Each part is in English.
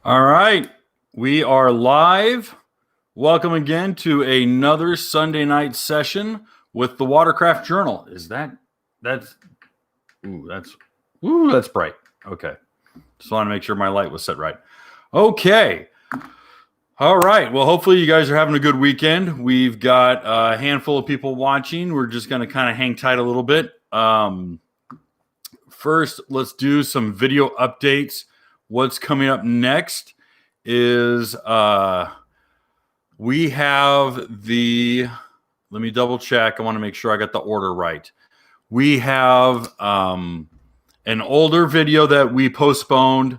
All right, we are live. Welcome again to another Sunday night session with the Watercraft Journal. That's bright. Okay. Just want to make sure my light was set right. Okay. All right. Well, hopefully you guys are having a good weekend. We've got a handful of people watching. We're just going to kind of hang tight a little bit. First, let's do some video updates. What's coming up next is we have let me double check. I want to make sure I got the order right. We have an older video that we postponed.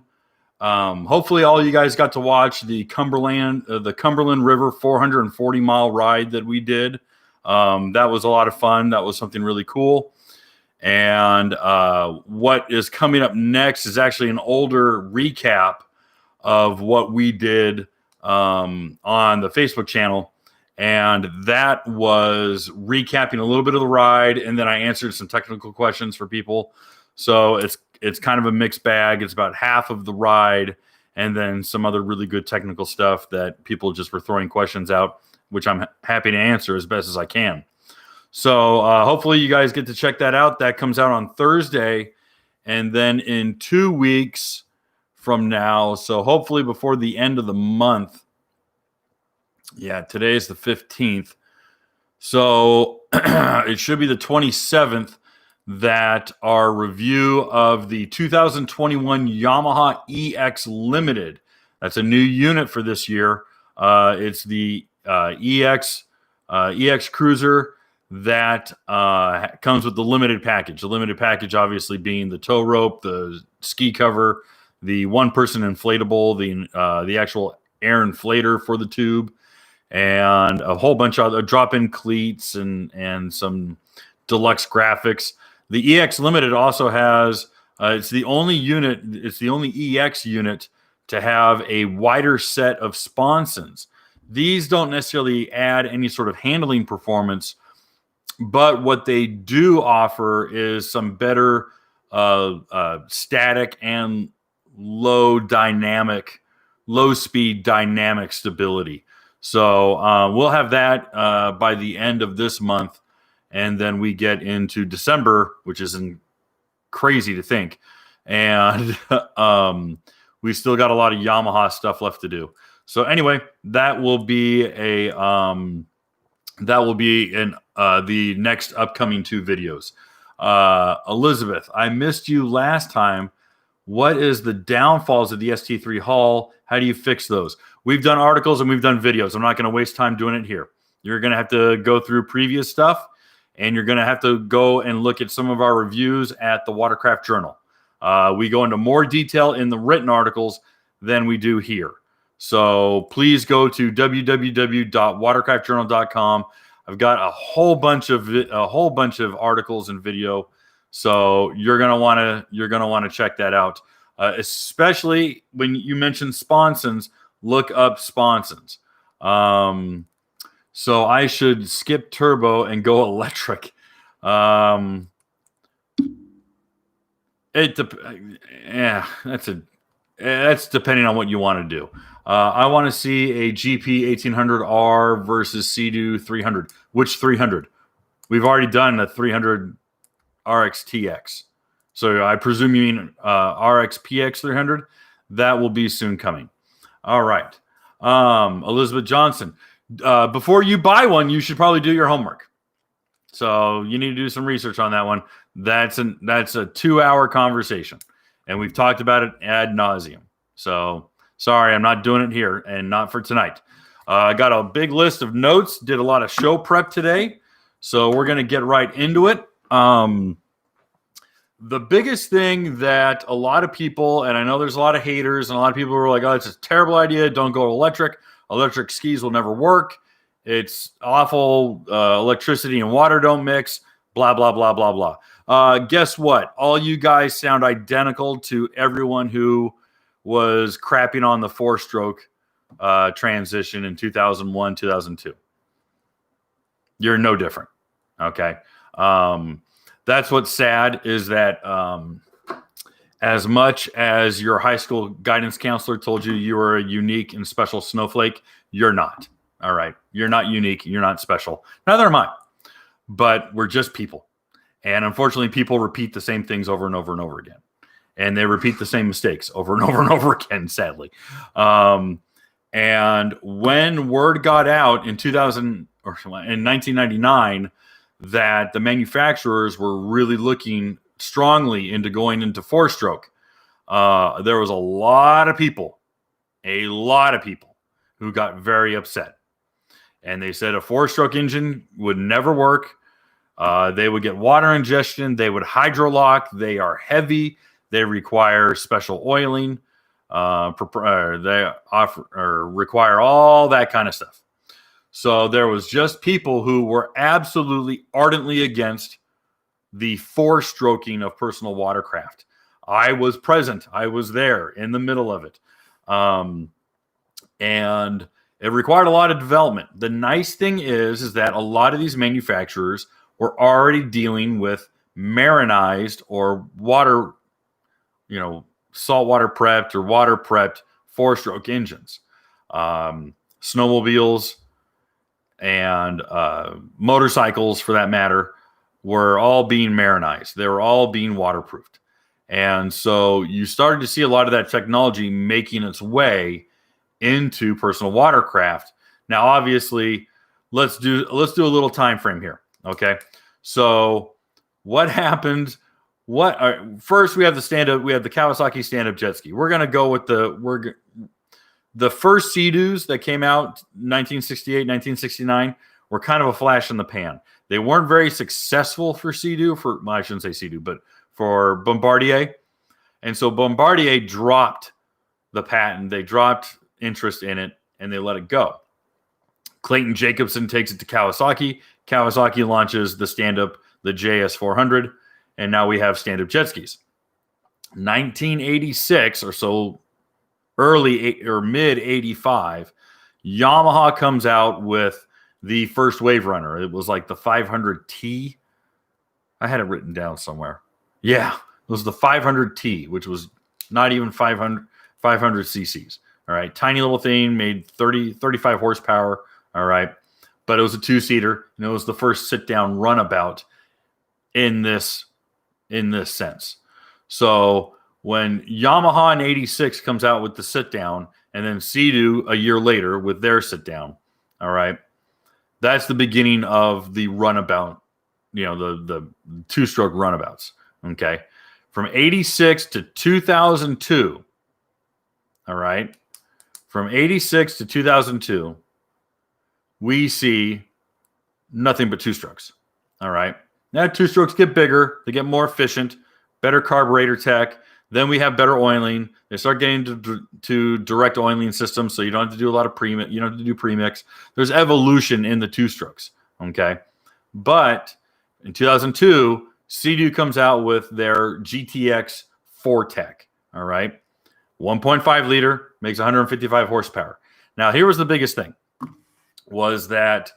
Hopefully all you guys got to watch the Cumberland River 440 mile ride that we did. That was a lot of fun. That was something really cool. And what is coming up next is actually an older recap of what we did on the Facebook channel. And that was recapping a little bit of the ride. And then I answered some technical questions for people. So it's kind of a mixed bag. It's about half of the ride and then some other really good technical stuff that people just were throwing questions out, which I'm happy to answer as best as I can. So hopefully you guys get to check that out. That comes out on Thursday. And then in 2 weeks from now, so hopefully before the end of the month. Yeah, today is the 15th. So it should be the 27th that our review of the 2021 Yamaha EX Limited. That's a new unit for this year. It's the EX Cruiser that comes with the limited package. The limited package obviously being the tow rope, the ski cover, the one-person inflatable, the actual air inflator for the tube, and a whole bunch of other drop-in cleats and some deluxe graphics. The EX Limited also has it's the only EX unit to have a wider set of sponsons. These don't necessarily add any sort of handling performance, but what they do offer is some better static and low speed dynamic stability. So we'll have that by the end of this month. And then we get into December, which isn't crazy to think. And we still got a lot of Yamaha stuff left to do. So anyway, that will be in the next upcoming 2 videos. Elizabeth, I missed you last time. What is the downfalls of the ST3 hull? How do you fix those? We've done articles and we've done videos. I'm not going to waste time doing it here. You're going to have to go through previous stuff, and you're going to have to go and look at some of our reviews at the Watercraft Journal. We go into more detail in the written articles than we do here. So please go to www.watercraftjournal.com. I've got a whole bunch of articles and video, so you're gonna want to check that out. Especially when you mention sponsons, look up sponsons. So I should skip turbo and go electric. That's depending on what you want to do. I want to see a GP 1800R versus Sea-Doo 300. Which 300? We've already done a 300 RX-TX. So I presume you mean RX-PX 300. That will be soon coming. All right. Elizabeth Johnson. Before you buy one, you should probably do your homework. So you need to do some research on that one. That's a 2-hour conversation, and we've talked about it ad nauseum. So sorry, I'm not doing it here, and not for tonight. I got a big list of notes. Did a lot of show prep today, so we're going to get right into it. The biggest thing that a lot of people, and I know there's a lot of haters, and a lot of people were like, "Oh, it's a terrible idea. Don't go electric. Electric skis will never work. It's awful. Electricity and water don't mix. Blah, blah, blah, blah, blah." Guess what? All you guys sound identical to everyone who was crapping on the 4-stroke transition in 2001, 2002. You're no different. Okay. That's what's sad is that as much as your high school guidance counselor told you you were a unique and special snowflake, you're not. All right. You're not unique. You're not special. Neither am I. But we're just people. And unfortunately, people repeat the same things over and over and over again. And they repeat the same mistakes over and over and over again, sadly. And when word got out in 1999 that the manufacturers were really looking strongly into going into four-stroke, there was a lot of people who got very upset. And they said a four-stroke engine would never work. They would get water ingestion. They would hydrolock. They are heavy. They require special oiling. They require all that kind of stuff. So there was just people who were absolutely ardently against the four-stroking of personal watercraft. I was present. I was there in the middle of it. And it required a lot of development. The nice thing is that a lot of these manufacturers were already dealing with marinized or water, saltwater prepped or water prepped four-stroke engines. Snowmobiles and motorcycles, for that matter, were all being marinized. They were all being waterproofed. And so you started to see a lot of that technology making its way into personal watercraft. Now, obviously, let's do a little time frame here. Okay. So what happened? First we have the Kawasaki stand-up jet ski. We're going to go with the first Sea-Doos that came out 1968, 1969 were kind of a flash in the pan. They weren't very successful for Sea-Doo, I shouldn't say Sea-Doo, but for Bombardier. And so Bombardier dropped the patent. They dropped interest in it, and they let it go. Clayton Jacobson takes it to Kawasaki. Kawasaki launches the stand-up, the JS400, and now we have stand-up jet skis. 1986 or so, early or mid 85, Yamaha comes out with the first wave runner. It was like the 500T. I had it written down somewhere. Yeah, it was the 500T, which was not even 500 cc's. All right, tiny little thing, made 35 horsepower. All right, but it was a two-seater, and it was the first sit-down runabout in this sense. So when Yamaha in 86 comes out with the sit-down, and then Sea-Doo a year later with their sit-down, all right, that's the beginning of the runabout, the two-stroke runabouts, okay? From 86 to 2002, all right? From 86 to 2002, we see nothing but two-strokes, all right? Now two-strokes get bigger, they get more efficient, better carburetor tech. Then we have better oiling. They start getting to direct oiling systems, so you don't have to do a lot of premix. You don't have to do premix. There's evolution in the two-strokes, okay? But in 2002, Sea-Doo comes out with their GTX 4Tech, all right? 1.5 liter, makes 155 horsepower. Now, here was the biggest thing, was that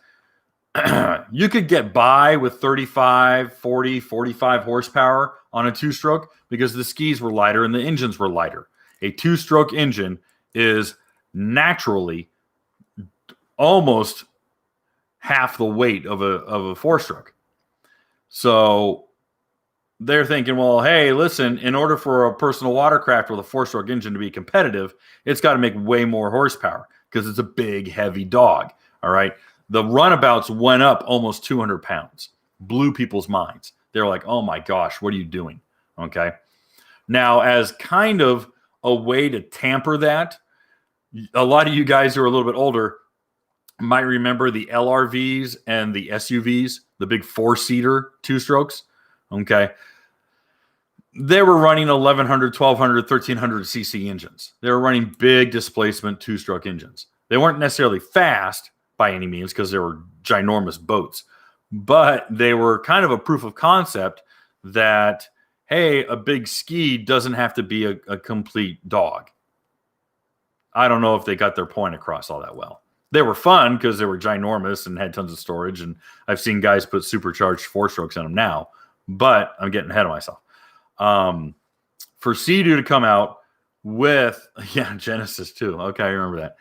you could get by with 35, 40, 45 horsepower on a two-stroke because the skis were lighter and the engines were lighter. A two-stroke engine is naturally almost half the weight of a four-stroke. So they're thinking, well, hey, listen, in order for a personal watercraft with a four-stroke engine to be competitive, it's got to make way more horsepower because it's a big, heavy dog, all right? The runabouts went up almost 200 pounds, blew people's minds. They're like, oh my gosh, what are you doing? Okay. Now, as kind of a way to tamper that, a lot of you guys who are a little bit older might remember the LRVs and the SUVs, the big four-seater two-strokes. Okay. They were running 1,100, 1,200, 1,300 cc engines. They were running big displacement two-stroke engines. They weren't necessarily fast by any means because they were ginormous boats, but they were kind of a proof of concept that, hey, a big ski doesn't have to be a complete dog. I don't know if they got their point across all that well. They were fun because they were ginormous and had tons of storage, and I've seen guys put supercharged four-strokes in them now, but I'm getting ahead of myself. for Sea-Doo to come out with, yeah, Genesis too. Okay, I remember that.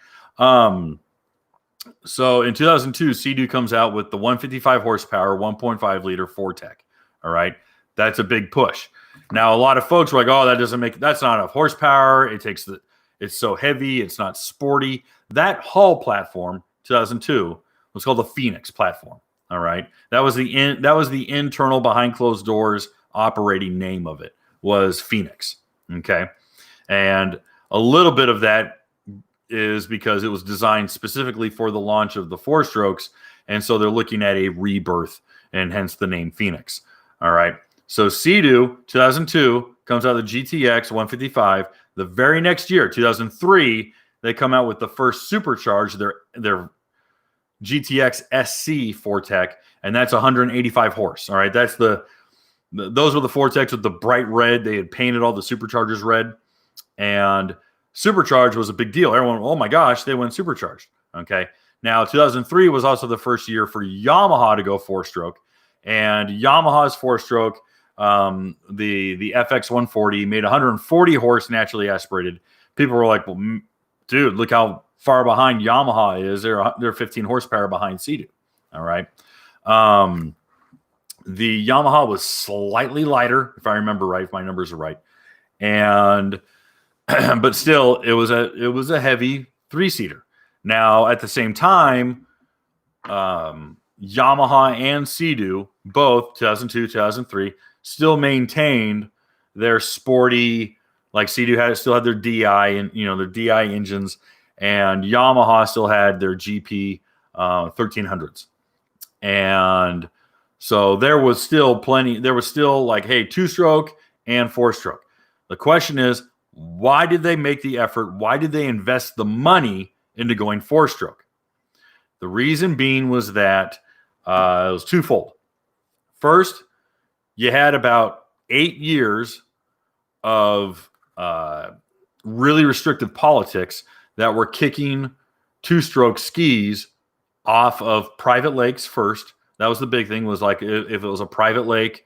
So in 2002, Sea-Doo comes out with the 155 horsepower, 1.5 liter Fortec. All right, that's a big push. Now a lot of folks were like, "Oh, that's not enough horsepower. It's so heavy. It's not sporty." That hull platform, 2002, was called the Phoenix platform. All right, that was the internal behind closed doors operating name of it, was Phoenix. Okay, and a little bit of that is because it was designed specifically for the launch of the 4-strokes, and so they're looking at a rebirth, and hence the name Phoenix. All right, so Sea-Doo 2002 comes out of the GTX 155. The very next year, 2003, they come out with the first supercharged, their GTX SC Fortec, and that's 185 horse. All right, those were the Fortecs with the bright red. They had painted all the superchargers red, and supercharged was a big deal. Everyone, oh my gosh, they went supercharged. Okay. Now, 2003 was also the first year for Yamaha to go 4-stroke, and Yamaha's 4-stroke, the FX 140 made 140 horse naturally aspirated. People were like, well, dude, look how far behind Yamaha is. They're 15 horsepower behind Sea-Doo. All right. The Yamaha was slightly lighter, if I remember right, if my numbers are right. And but still, it was a heavy 3-seater. Now, at the same time, Yamaha and Sea-Doo, both 2002, 2003, still maintained their sporty, like Sea-Doo still had their DI and their DI engines, and Yamaha still had their GP 1300s, and so there was still plenty. There was still like, hey, 2-stroke and 4-stroke. The question is, why did they make the effort? Why did they invest the money into going 4-stroke? The reason being was that it was twofold. First, you had about 8 years of really restrictive politics that were kicking 2-stroke skis off of private lakes first. That was the big thing, was like if it was a private lake,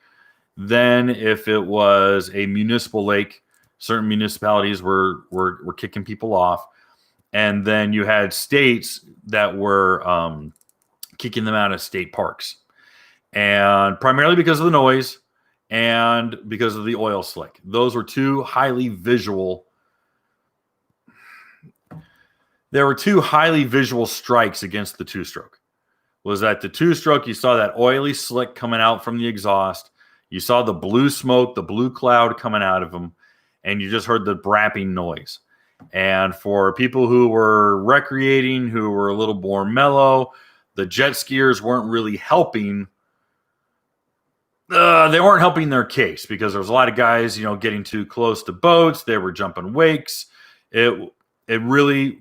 then if it was a municipal lake, certain municipalities were kicking people off. And then you had states that were kicking them out of state parks. And primarily because of the noise and because of the oil slick. Those were two highly visual. There were two highly visual strikes against the 2-stroke. Was that the 2-stroke, you saw that oily slick coming out from the exhaust. You saw the blue smoke, the blue cloud coming out of them, and you just heard the brapping noise. And for people who were recreating, who were a little more mellow, the jet skiers weren't really helping. They weren't helping their case, because there was a lot of guys, getting too close to boats. They were jumping wakes. It really,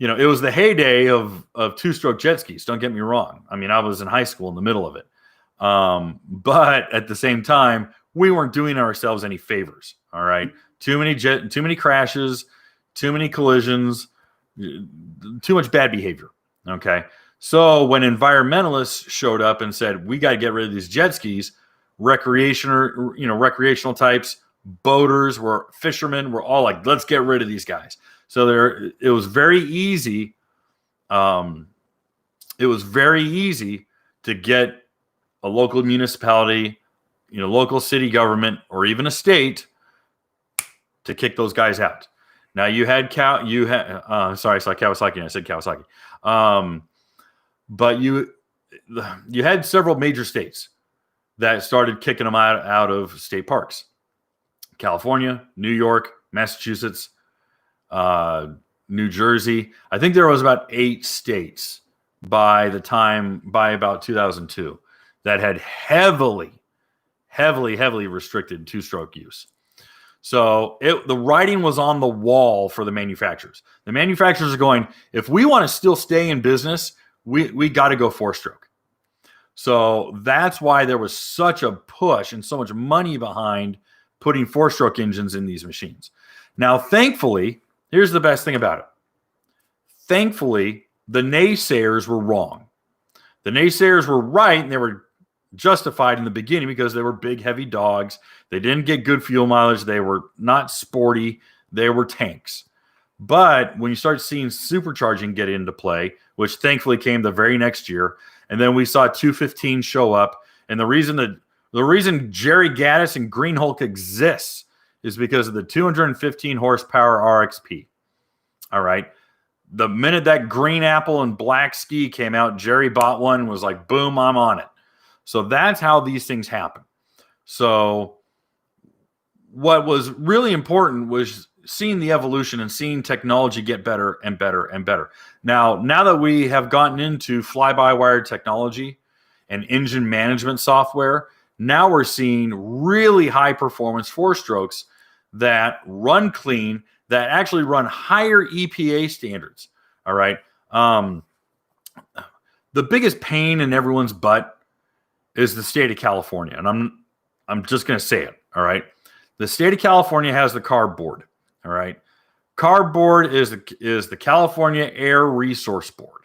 it was the heyday of 2-stroke jet skis. Don't get me wrong. I mean, I was in high school in the middle of it. But at the same time, we weren't doing ourselves any favors. All right. Too many crashes, too many collisions, too much bad behavior. Okay. So when environmentalists showed up and said, we got to get rid of these jet skis, recreational types, boaters, fishermen, were all like, let's get rid of these guys. So it was very easy. It was very easy to get a local municipality, local city government, or even a state to kick those guys out. Now you had Kawasaki. I said Kawasaki. But you had several major states that started kicking them out of state parks. California, New York, Massachusetts, New Jersey. I think there was about 8 states by about 2002 that had heavily restricted 2-stroke use. So the writing was on the wall for the manufacturers. The manufacturers are going, if we want to still stay in business, we got to go 4-stroke. So that's why there was such a push and so much money behind putting 4-stroke engines in these machines. Now, thankfully, here's the best thing about it. Thankfully, the naysayers were wrong. The naysayers were right, and they were justified in the beginning because they were big, heavy dogs. They didn't get good fuel mileage. They were not sporty. They were tanks. But when you start seeing supercharging get into play, which thankfully came the very next year, and then we saw 215 show up, and the reason Jerry Gaddis and Green Hulk exists is because of the 215 horsepower RXP. All right. The minute that green apple and black ski came out, Jerry bought one and was like, boom, I'm on it. So that's how these things happen. So what was really important was seeing the evolution and seeing technology get better and better and better. Now that we have gotten into fly-by-wire technology and engine management software, now we're seeing really high-performance four-strokes that run clean, that actually run higher EPA standards. All right. The biggest pain in everyone's butt is the state of California. And I'm just going to say it. All right. The state of California has the CARB board. All right. CARB board is the California Air Resource Board.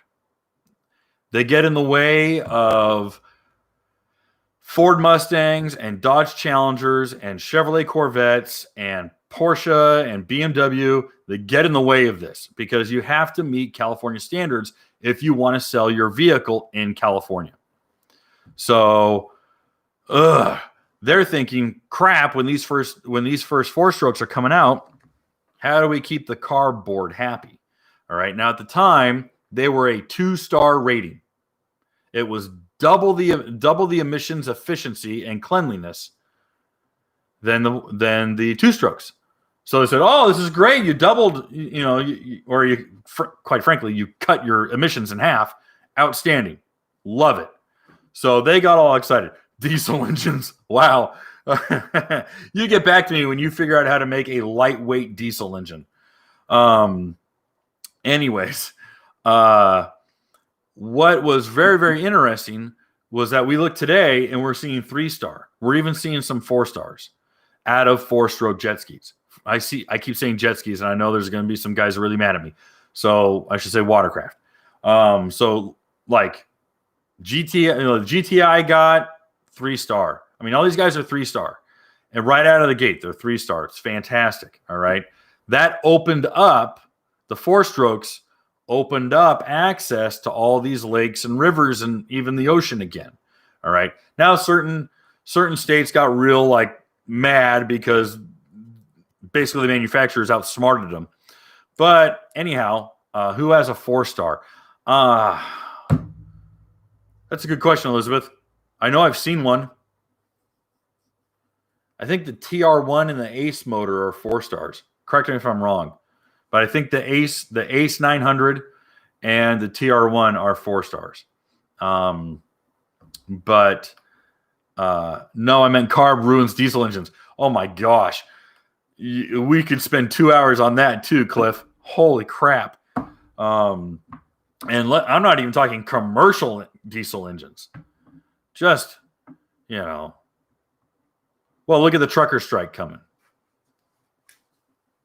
They get in the way of Ford Mustangs and Dodge Challengers and Chevrolet Corvettes and Porsche and BMW. They get in the way of this because you have to meet California standards if you want to sell your vehicle in California. So, they're thinking, crap, when these first four strokes are coming out, how do we keep the CARB board happy? All right. Now, at the time, they were a 2-star rating. It was double the emissions efficiency and cleanliness than the 2-strokes. So they said, "Oh, this is great! You doubled, quite frankly, you cut your emissions in half. Outstanding, love it." So they got all excited. Diesel engines, wow! You get back to me when you figure out how to make a lightweight diesel engine. Anyways, what was very, very interesting was that we look today and we're seeing 3-star. We're even seeing some 4-stars out of 4-stroke jet skis. I keep saying jet skis, and I know there's going to be some guys really mad at me. So I should say watercraft. So like GTI got 3-star. I mean, all these guys are 3-star. And right out of the gate, they're 3-star. It's fantastic. All right. That opened up, the 4-strokes opened up access to all these lakes and rivers and even the ocean again. All right. Now certain states got real mad because basically the manufacturers outsmarted them. But anyhow, who has a 4-star? That's a good question, Elizabeth. I know I've seen one. I think the TR1 and the Ace motor are 4-stars. Correct me if I'm wrong. But I think the Ace 900 and the TR1 are 4-stars. But no, I meant CARB ruins diesel engines. Oh my gosh. We could spend 2 hours on that too, Cliff. Holy crap. I'm not even talking commercial diesel engines. Just, well, look at the trucker strike coming.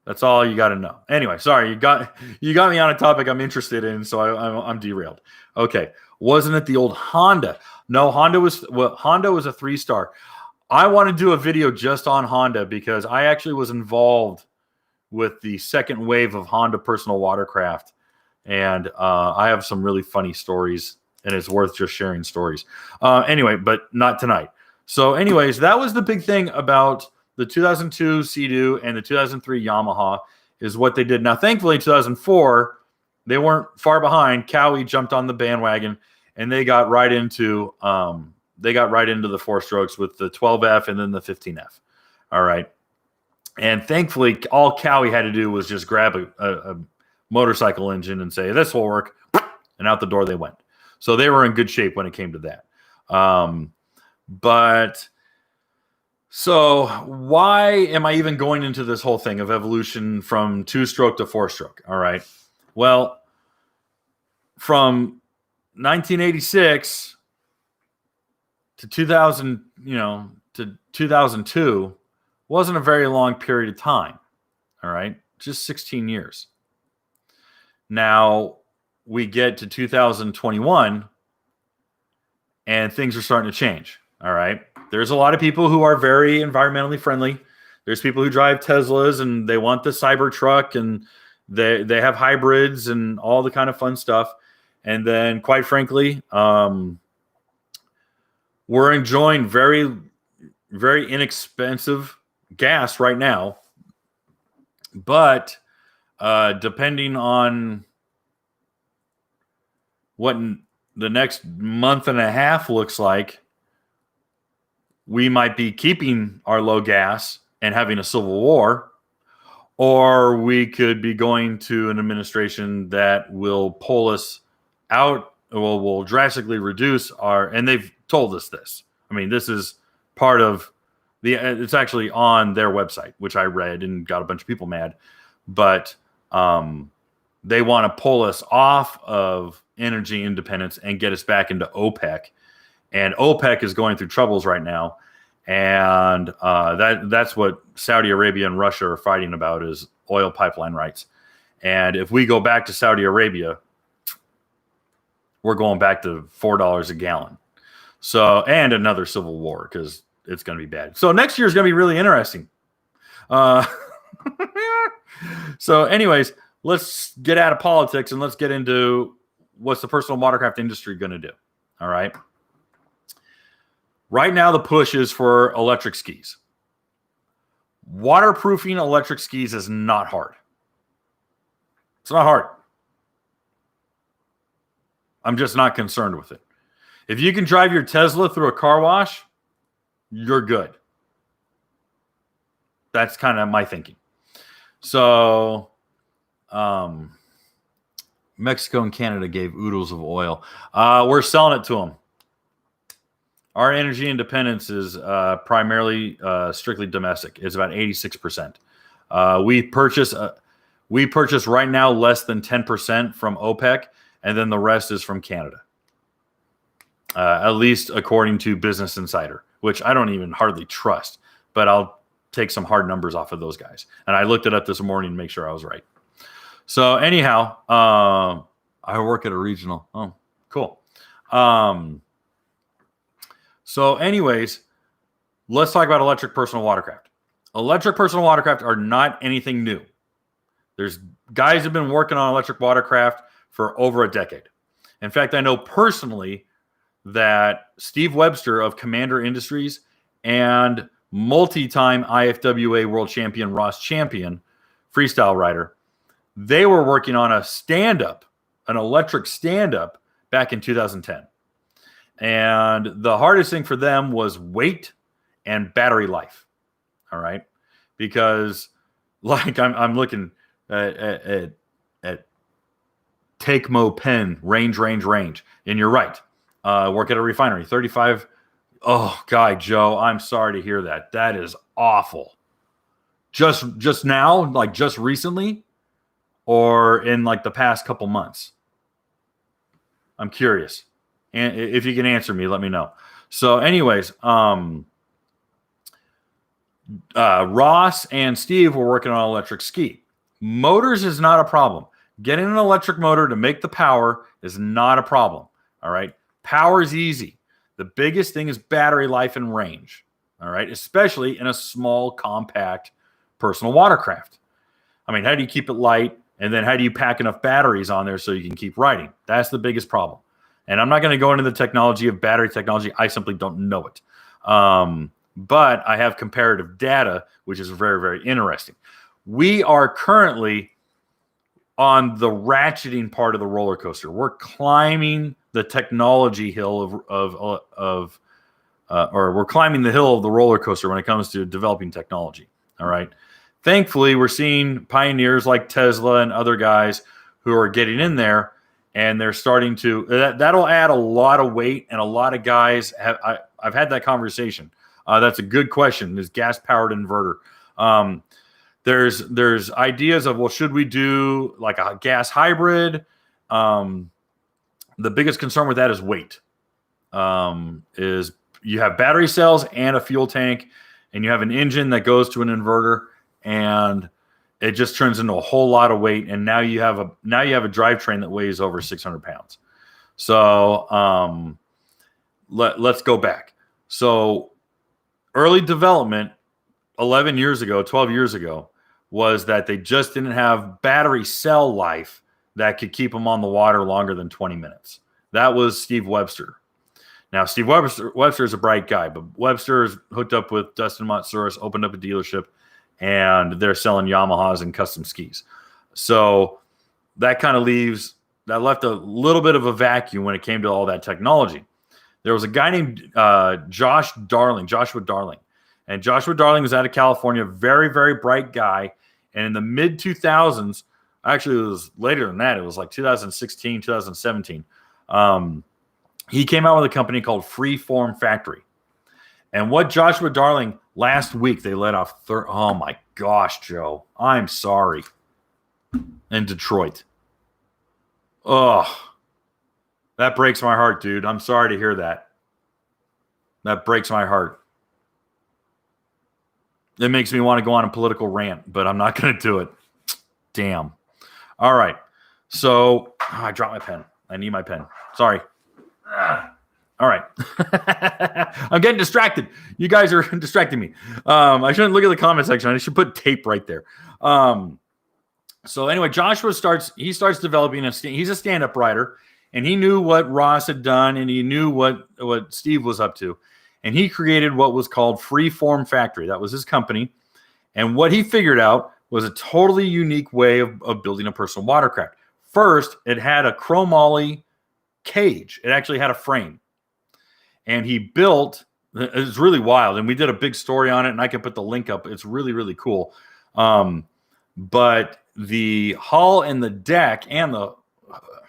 That's all you got to know. Anyway, sorry, you got me on a topic I'm interested in, so I'm derailed. Okay, wasn't it the old Honda? No, Honda was a 3-star. I want to do a video just on Honda because I actually was involved with the second wave of Honda personal watercraft, and I have some really funny stories, and it's worth just sharing stories. Anyway, but not tonight. So, anyways, that was the big thing about the 2002 Sea-Doo and the 2003 Yamaha is what they did. Now, thankfully, 2004, they weren't far behind. Cowie jumped on the bandwagon, and they got right into the 4-strokes with the 12F and then the 15F. All right. And thankfully, all Cowie had to do was just grab a motorcycle engine and say, this will work. And out the door they went. So they were in good shape when it came to that. So why am I even going into this whole thing of evolution from 2-stroke to 4-stroke? All right. Well, from 1986 to 2000, to 2002 wasn't a very long period of time. All right. Just 16 years. Now we get to 2021 and things are starting to change. All right. There's a lot of people who are very environmentally friendly. There's people who drive Teslas and they want the cyber truck and they have hybrids and all the kind of fun stuff. And then, quite frankly, we're enjoying very, very inexpensive gas right now. But depending on what the next month and a half looks like, we might be keeping our low gas and having a civil war, or we could be going to an administration that will pull us out, or will drastically reduce our, and they've told us this. I mean, this is part of it's actually on their website, which I read and got a bunch of people mad, but they want to pull us off of energy independence and get us back into OPEC. And OPEC is going through troubles right now. And that's what Saudi Arabia and Russia are fighting about, is oil pipeline rights. And if we go back to Saudi Arabia, we're going back to $4 a gallon. So, and another civil war, because it's going to be bad. So next year is going to be really interesting. So anyways, let's get out of politics and let's get into what's the personal watercraft industry going to do. All right. Right now, the push is for electric skis. Waterproofing electric skis is not hard. It's not hard. I'm just not concerned with it. If you can drive your Tesla through a car wash, you're good. That's kind of my thinking. So, Mexico and Canada gave oodles of oil. We're selling it to them. Our energy independence is primarily strictly domestic. It's about 86%. We purchase right now less than 10% from OPEC, and then the rest is from Canada. At least according to Business Insider, which I don't even hardly trust, but I'll take some hard numbers off of those guys. And I looked it up this morning to make sure I was right. So anyhow, I work at a regional. Oh, cool. So anyways, let's talk about electric personal watercraft. Electric personal watercraft are not anything new. There's guys who've been working on electric watercraft for over a decade. In fact, I know personally that Steve Webster of Commander Industries and multi-time IFWA world champion Ross Champion, freestyle rider, they were working on a stand-up, an electric stand-up back in 2010. And the hardest thing for them was weight and battery life. All right. Because like I'm looking at Take Mo Pen, range. And you're right. Work at a refinery, 35. Oh, God, Joe, I'm sorry to hear that. That is awful. Just now, like just recently, or in like the past couple months? I'm curious. And if you can answer me, let me know. So anyways, Ross and Steve were working on an electric ski. Motors is not a problem. Getting an electric motor to make the power is not a problem. All right. Power is easy. The biggest thing is battery life and range. All right. Especially in a small, compact personal watercraft. I mean, how do you keep it light? And then how do you pack enough batteries on there so you can keep riding? That's the biggest problem. And I'm not going to go into the technology of battery technology. I simply don't know it. But I have comparative data, which is very, very interesting. We are currently on the ratcheting part of the roller coaster. We're climbing the technology hill or we're climbing the hill of the roller coaster when it comes to developing technology. All right. Thankfully, we're seeing pioneers like Tesla and other guys who are getting in there, and they're starting to. That'll add a lot of weight, and a lot of guys I've had that conversation. That's a good question. This gas-powered inverter. There's ideas of, well, should we do like a gas hybrid? The biggest concern with that is weight. Is you have battery cells and a fuel tank, and you have an engine that goes to an inverter, and it just turns into a whole lot of weight. And now you have a drivetrain that weighs over 600 pounds. So let's go back. So early development 11 years ago, 12 years ago, was that they just didn't have battery cell life that could keep them on the water longer than 20 minutes. That was Steve Webster. Now, Steve Webster is a bright guy, but Webster is hooked up with Dustin Matsouras, opened up a dealership, and they're selling Yamahas and custom skis. So that kind of left a little bit of a vacuum when it came to all that technology. There was a guy named Joshua Darling. And Joshua Darling was out of California, very, very bright guy. And in the mid-2000s, actually it was later than that, it was like 2016, 2017, he came out with a company called Freeform Factory. And what Joshua Darling, last week, they let off, oh my gosh, Joe, I'm sorry, in Detroit. Oh, that breaks my heart, dude. I'm sorry to hear that. That breaks my heart. It makes me want to go on a political rant, but I'm not going to do it. Damn. All right. So I dropped my pen. I need my pen. Sorry. All right. I'm getting distracted. You guys are distracting me. I shouldn't look at the comment section. I should put tape right there. So anyway, Joshua starts developing he's a stand-up writer, and he knew what Ross had done, and he knew what Steve was up to. And he created what was called Freeform Factory. That was his company. And what he figured out was a totally unique way of building a personal watercraft. First, it had a chromoly cage. It actually had a frame. And he built, it's really wild. And we did a big story on it, and I can put the link up. It's really, really cool. But the hull and the deck and the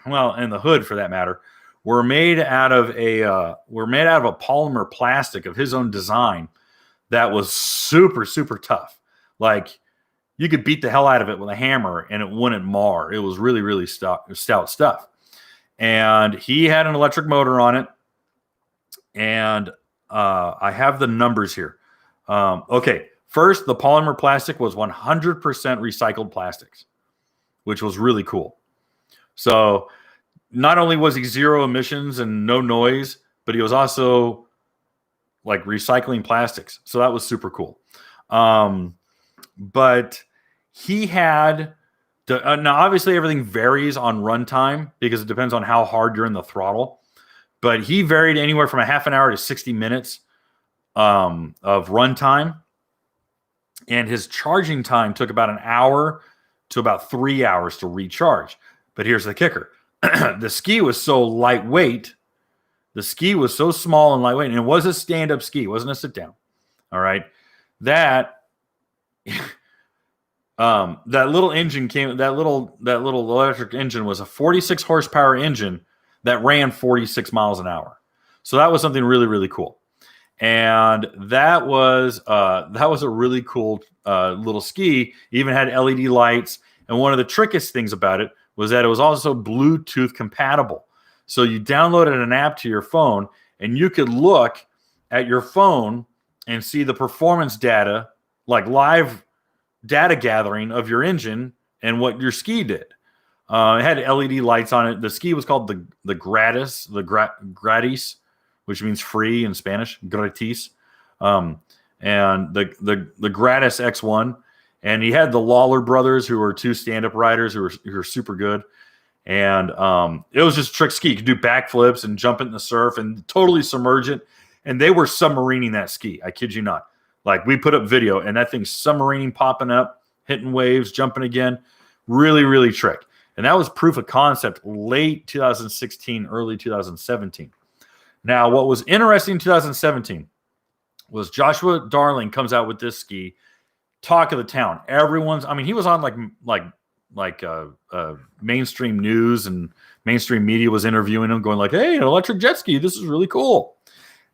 hood, for that matter, were made out of a polymer plastic of his own design that was super, super tough. Like, you could beat the hell out of it with a hammer and it wouldn't mar. It was really, really stout stuff. And he had an electric motor on it. And I have the numbers here. Okay, first, the polymer plastic was 100% recycled plastics, which was really cool. So not only was he zero emissions and no noise, but he was also like recycling plastics. So that was super cool. But he had now obviously everything varies on runtime because it depends on how hard you're in the throttle. But he varied anywhere from a half an hour to 60 minutes of runtime. And his charging time took about an hour to about 3 hours to recharge. But here's the kicker. The ski was so lightweight. The ski was so small and lightweight. And it was a stand-up ski. It wasn't a sit-down. All right. That little engine that little electric engine was a 46 horsepower engine that ran 46 miles an hour. So that was something really, really cool. And that was a really cool little ski. It even had LED lights. And one of the trickiest things about it was that it was also Bluetooth compatible. So you downloaded an app to your phone, and you could look at your phone and see the performance data, like live data gathering of your engine and what your ski did. It had LED lights on it. The ski was called the Gratis, Gratis, which means free in Spanish, gratis. And the Gratis X1. And he had the Lawler brothers, who were two stand-up riders who were super good. And it was just a trick ski. You could do backflips and jump in the surf and totally submerge it. And they were submarining that ski. I kid you not. Like, we put up video, and that thing's submarining, popping up, hitting waves, jumping again. Really, really trick. And that was proof of concept late 2016, early 2017. Now, what was interesting in 2017 was Joshua Darling comes out with this ski, talk of the town. He was on like mainstream news, and mainstream media was interviewing him, going like, "Hey, an electric jet ski, this is really cool."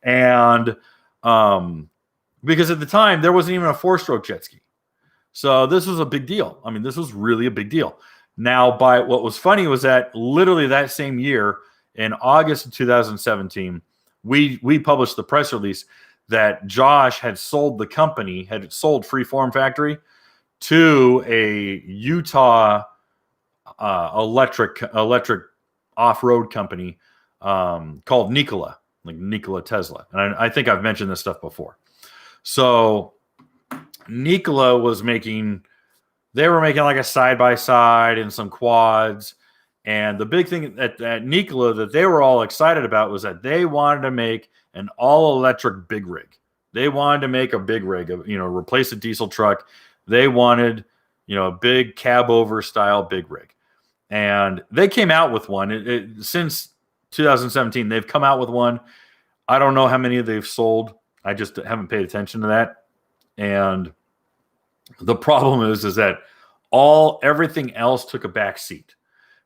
And because at the time there wasn't even a 4-stroke jet ski, so this was a big deal. I mean, this was really a big deal. Now, what was funny was that literally that same year, in August of 2017, we published the press release that Josh had sold the company, had sold Freeform Factory to a Utah electric off-road company called Nikola. like Nikola Tesla. And I think I've mentioned this stuff before. So Nikola was making, they were making like a side-by-side and some quads. And the big thing at Nikola that they were all excited about was that they wanted to make an all-electric big rig. They wanted to make a big rig, replace a diesel truck. They wanted, a big cab-over style big rig. And they came out with one. Since 2017, they've come out with one. I don't know how many they've sold. I just haven't paid attention to that. And the problem is that everything else took a back seat.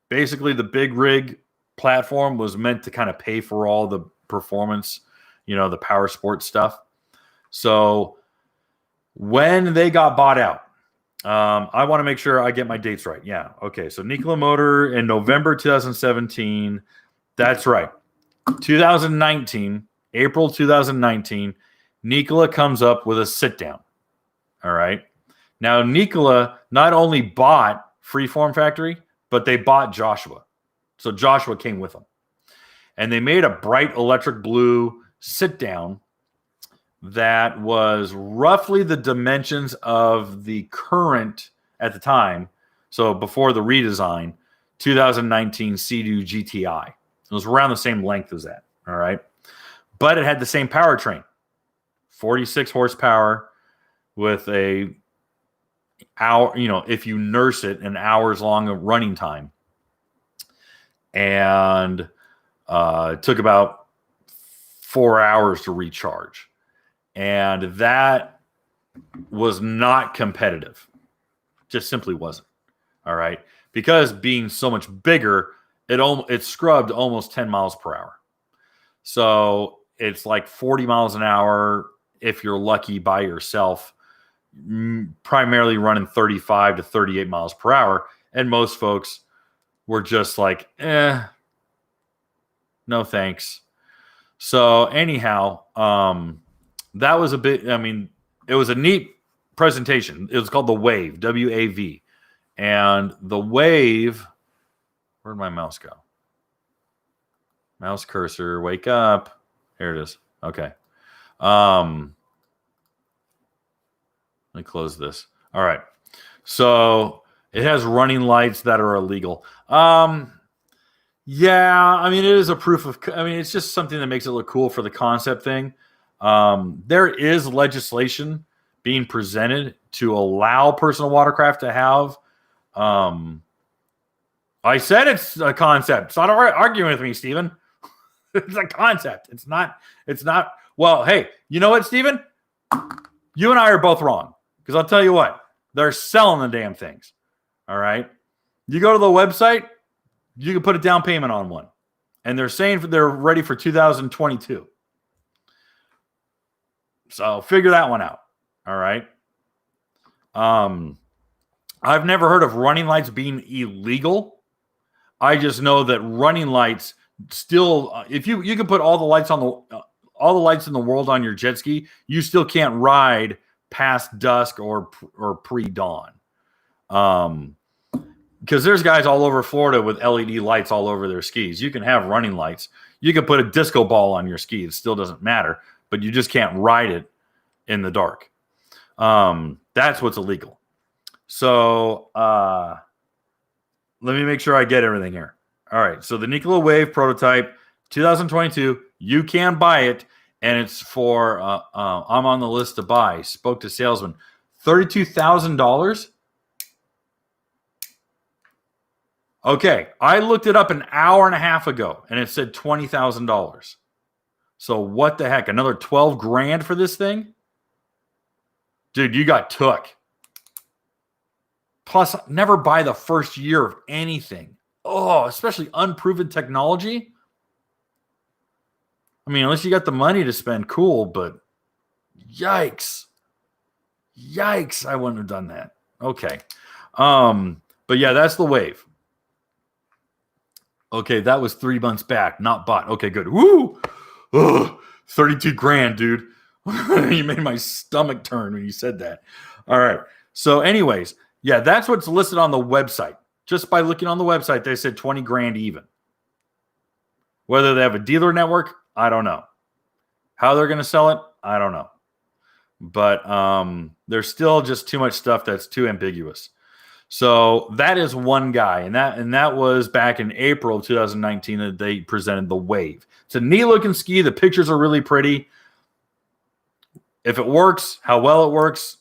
Basically, the big rig platform was meant to kind of pay for all the performance, the power sports stuff. So when they got bought out, I want to make sure I get my dates right. Yeah. Okay. So Nikola Motor in November 2017. That's right. 2019, April 2019, Nikola comes up with a sit down. All right. Now, Nikola not only bought Freeform Factory, but they bought Joshua. So Joshua came with them. And they made a bright electric blue sit down that was roughly the dimensions of the current at the time. So before the redesign, 2019 Sea-Doo GTI. It was around the same length as that. All right. But it had the same powertrain, 46 horsepower with a hour, if you nurse it, an hours long of running time. And it took about 4 hours to recharge. And that was not competitive. Just simply wasn't. All right. Because being so much bigger, it scrubbed almost 10 miles per hour. So it's like 40 miles an hour if you're lucky by yourself, primarily running 35 to 38 miles per hour. And most folks were just like, no thanks. So anyhow, that was it was a neat presentation. It was called the Wave, W-A-V. And the Wave, where'd my mouse go? Mouse cursor, wake up. Here it is. Okay. Let me close this. All right. So it has running lights that are illegal. Yeah, it is a proof of, it's just something that makes it look cool for the concept thing. There is legislation being presented to allow personal watercraft to have, I said it's a concept. Stop arguing with me, Steven. It's a concept. It's not. Well, hey, you know what, Steven? You and I are both wrong. Because I'll tell you what, they're selling the damn things. All right. You go to the website, you can put a down payment on one. And they're saying they're ready for 2022. So figure that one out. All right. I've never heard of running lights being illegal. I just know that running lights still, if you can put all the lights in the world on your jet ski, you still can't ride past dusk or pre-dawn. Because there's guys all over Florida with LED lights all over their skis. You can have running lights. You can put a disco ball on your ski. It still doesn't matter, but you just can't ride it in the dark. That's what's illegal. So let me make sure I get everything here. All right. So the Nikola Wave prototype, 2022, you can buy it. And it's for, I'm on the list to buy. Spoke to salesman. $32,000. Okay. I looked it up an hour and a half ago and it said $20,000. So what the heck? Another 12 grand for this thing? Dude, you got took. Plus, never buy the first year of anything. Oh, especially unproven technology. Unless you got the money to spend, cool, but yikes. Yikes, I wouldn't have done that. Okay. But yeah, that's the Wave. Okay, that was 3 months back, not bought. Okay, good. Woo! Ugh, 32 grand, dude. You made my stomach turn when you said that. All right. So anyways, yeah, that's what's listed on the website. Just by looking on the website, they said 20 grand even. Whether they have a dealer network, I don't know. How they're going to sell it, I don't know. But there's still just too much stuff that's too ambiguous. So that is one guy, and that was back in April of 2019 that they presented the Wave. It's a neat looking ski. The pictures are really pretty. If it works, how well it works,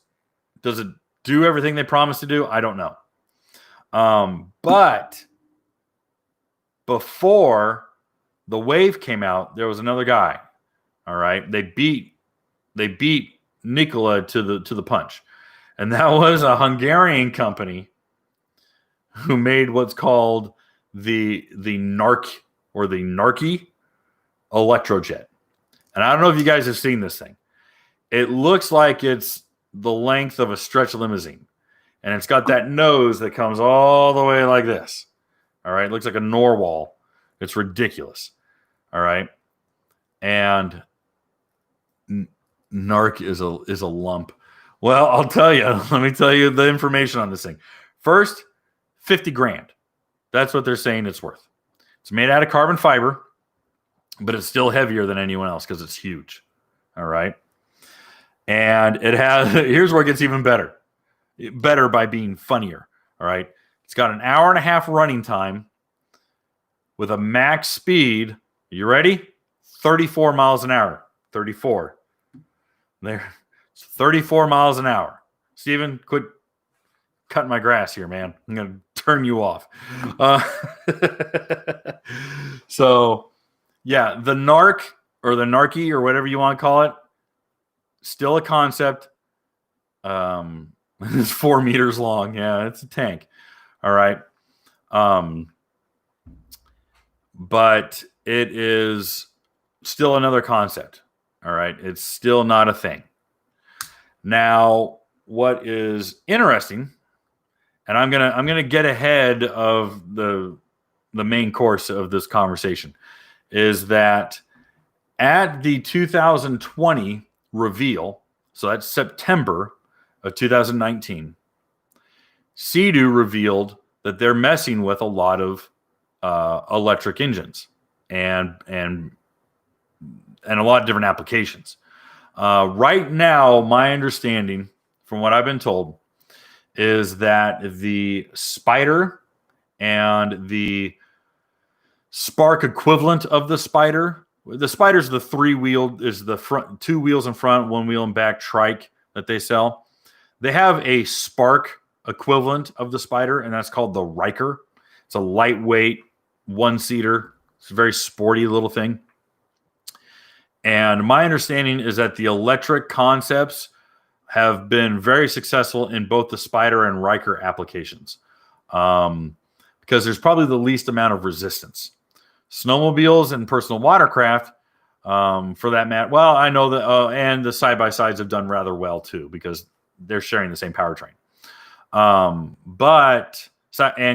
does it do everything they promised to do? I don't know. But before the Wave came out, there was another guy. All right, they beat Nikola to the punch, and that was a Hungarian company who made what's called the Narki Electrojet. And I don't know if you guys have seen this thing. It looks like it's the length of a stretch limousine. And it's got that nose that comes all the way like this. All right. It looks like a narwhal. It's ridiculous. All right. And Narc is a lump. Well, I'll tell you. Let me tell you the information on this thing. First, 50 grand. That's what they're saying it's worth. It's made out of carbon fiber, but it's still heavier than anyone else because it's huge. All right. And it has, here's where it gets even better. Better by being funnier. All right. It's got an hour and a half running time with a max speed. You ready? 34 miles an hour. 34. There. It's 34 miles an hour. Steven, quit cutting my grass here, man. I'm going to turn you off. So, yeah, the Narc or the Narky or whatever you want to call it, still a concept. It's 4 meters long. Yeah, it's a tank. All right. But it is still another concept. All right. It's still not a thing. Now, what is interesting, and I'm gonna get ahead of the main course of this conversation, is that at the 2020 reveal, so that's September of 2019, Sea-Doo revealed that they're messing with a lot of electric engines and a lot of different applications. Right now, my understanding, from what I've been told, is that the Spider and the Spark equivalent of the Spider's the 3-wheeled, is the front 2 wheels in front, 1 wheel in back trike that they sell. They have a Spark equivalent of the Spider, and that's called the Riker. It's a lightweight 1-seater. It's a very sporty little thing. And my understanding is that the electric concepts have been very successful in both the Spider and Riker applications, because there's probably the least amount of resistance. Snowmobiles and personal watercraft, for that matter. Well, I know that, and the side-by-sides have done rather well too, because they're sharing the same powertrain. And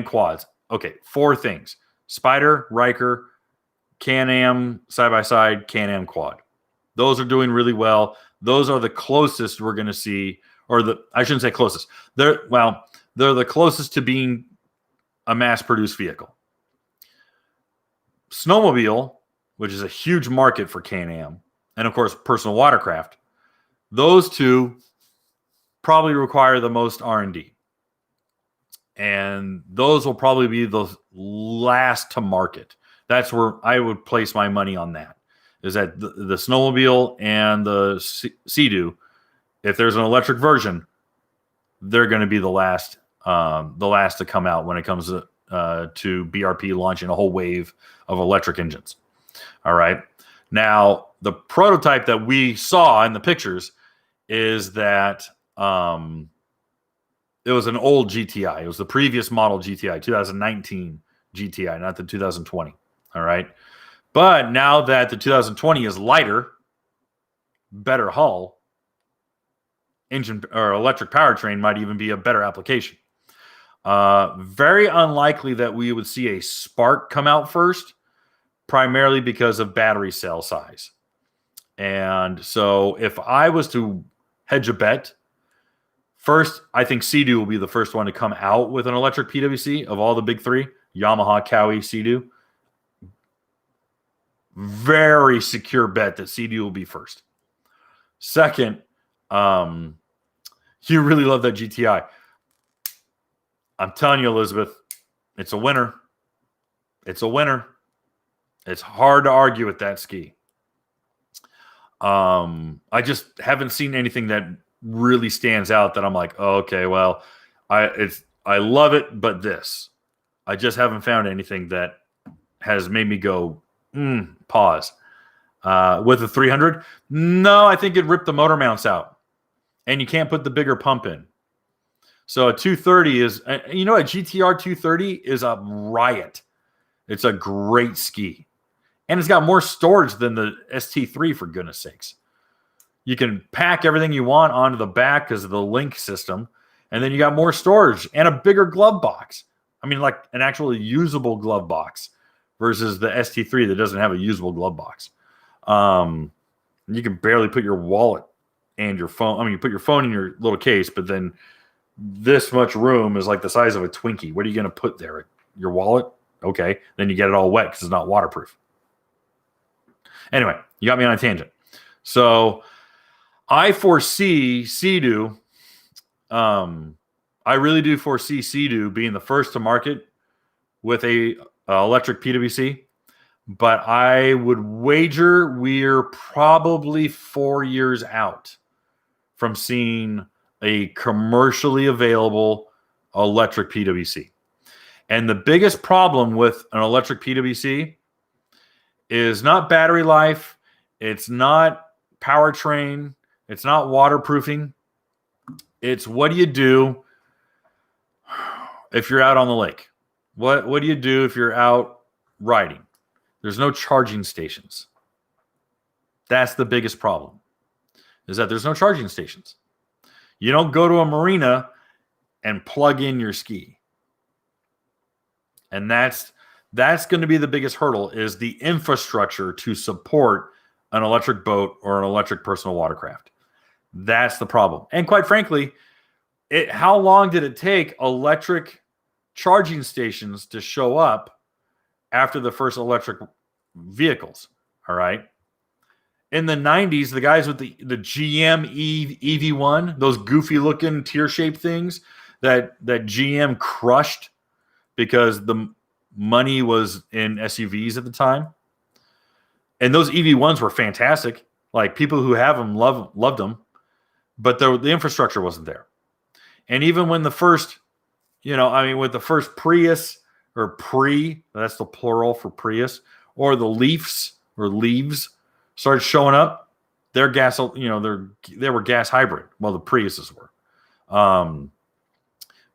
quads. Okay, 4 things: Spider, Riker, Can-Am side-by-side, Can-Am quad. Those are doing really well. Those are the closest we're going to see, I shouldn't say closest. They're the closest to being a mass-produced vehicle. Snowmobile, which is a huge market for Can-Am, and of course personal watercraft, those two probably require the most R&D. And those will probably be the last to market. That's where I would place my money on that, is that the snowmobile and the Sea-Doo, if there's an electric version, they're going to be the last to come out when it comes to BRP launching a whole wave of electric engines. All right. Now, the prototype that we saw in the pictures is that it was an old GTI. It was the previous model GTI, 2019 GTI, not the 2020. All right. But now that the 2020 is lighter, better hull, engine or electric powertrain might even be a better application. Very unlikely that we would see a Spark come out first, primarily because of battery cell size. And so if I was to hedge a bet, first, I think Sea-Doo will be the first one to come out with an electric PWC of all the big 3, Yamaha, Cowie, Sea-Doo. very secure bet that Sea-Doo will be first. Second, you really love that GTI. I'm telling you, Elizabeth, it's a winner. It's a winner. It's hard to argue with that ski. I just haven't seen anything that really stands out that I'm like, oh, okay, well, I love it, but this. I just haven't found anything that has made me go, pause. With a 300, no, I think it ripped the motor mounts out, and you can't put the bigger pump in. So a 230 is, a GTR 230 is a riot. It's a great ski. And it's got more storage than the ST3, for goodness sakes. You can pack everything you want onto the back because of the link system. And then you got more storage and a bigger glove box. I mean, like an actually usable glove box versus the ST3 that doesn't have a usable glove box. You can barely put your wallet and your phone. I mean, you put your phone in your little case, but then this much room is like the size of a Twinkie. What are you going to put there? Your wallet? Okay. Then you get it all wet because it's not waterproof. Anyway, you got me on a tangent. So I foresee Sea-Doo. I really do foresee Sea-Doo being the first to market with a electric PWC. But I would wager we're probably 4 years out from seeing a commercially available electric PWC. And the biggest problem with an electric PWC is not battery life. It's not powertrain. It's not waterproofing. It's what do you do if you're out on the lake? What do you do if you're out riding? There's no charging stations. That's the biggest problem, is that there's no charging stations. You don't go to a marina and plug in your ski. And that's going to be the biggest hurdle, is the infrastructure to support an electric boat or an electric personal watercraft. That's the problem. And quite frankly, how long did it take electric charging stations to show up after the first electric vehicles? All right. In the 90s, the guys with the GM EV1, those goofy looking tear-shaped things that GM crushed because the money was in SUVs at the time. And those EV1s were fantastic. Like, people who have them loved them, but the infrastructure wasn't there. And even when the first, with the first Prius or that's the plural for Prius, or the Leafs or Leaves started showing up, they're gas, they were gas hybrid. Well, the Priuses were.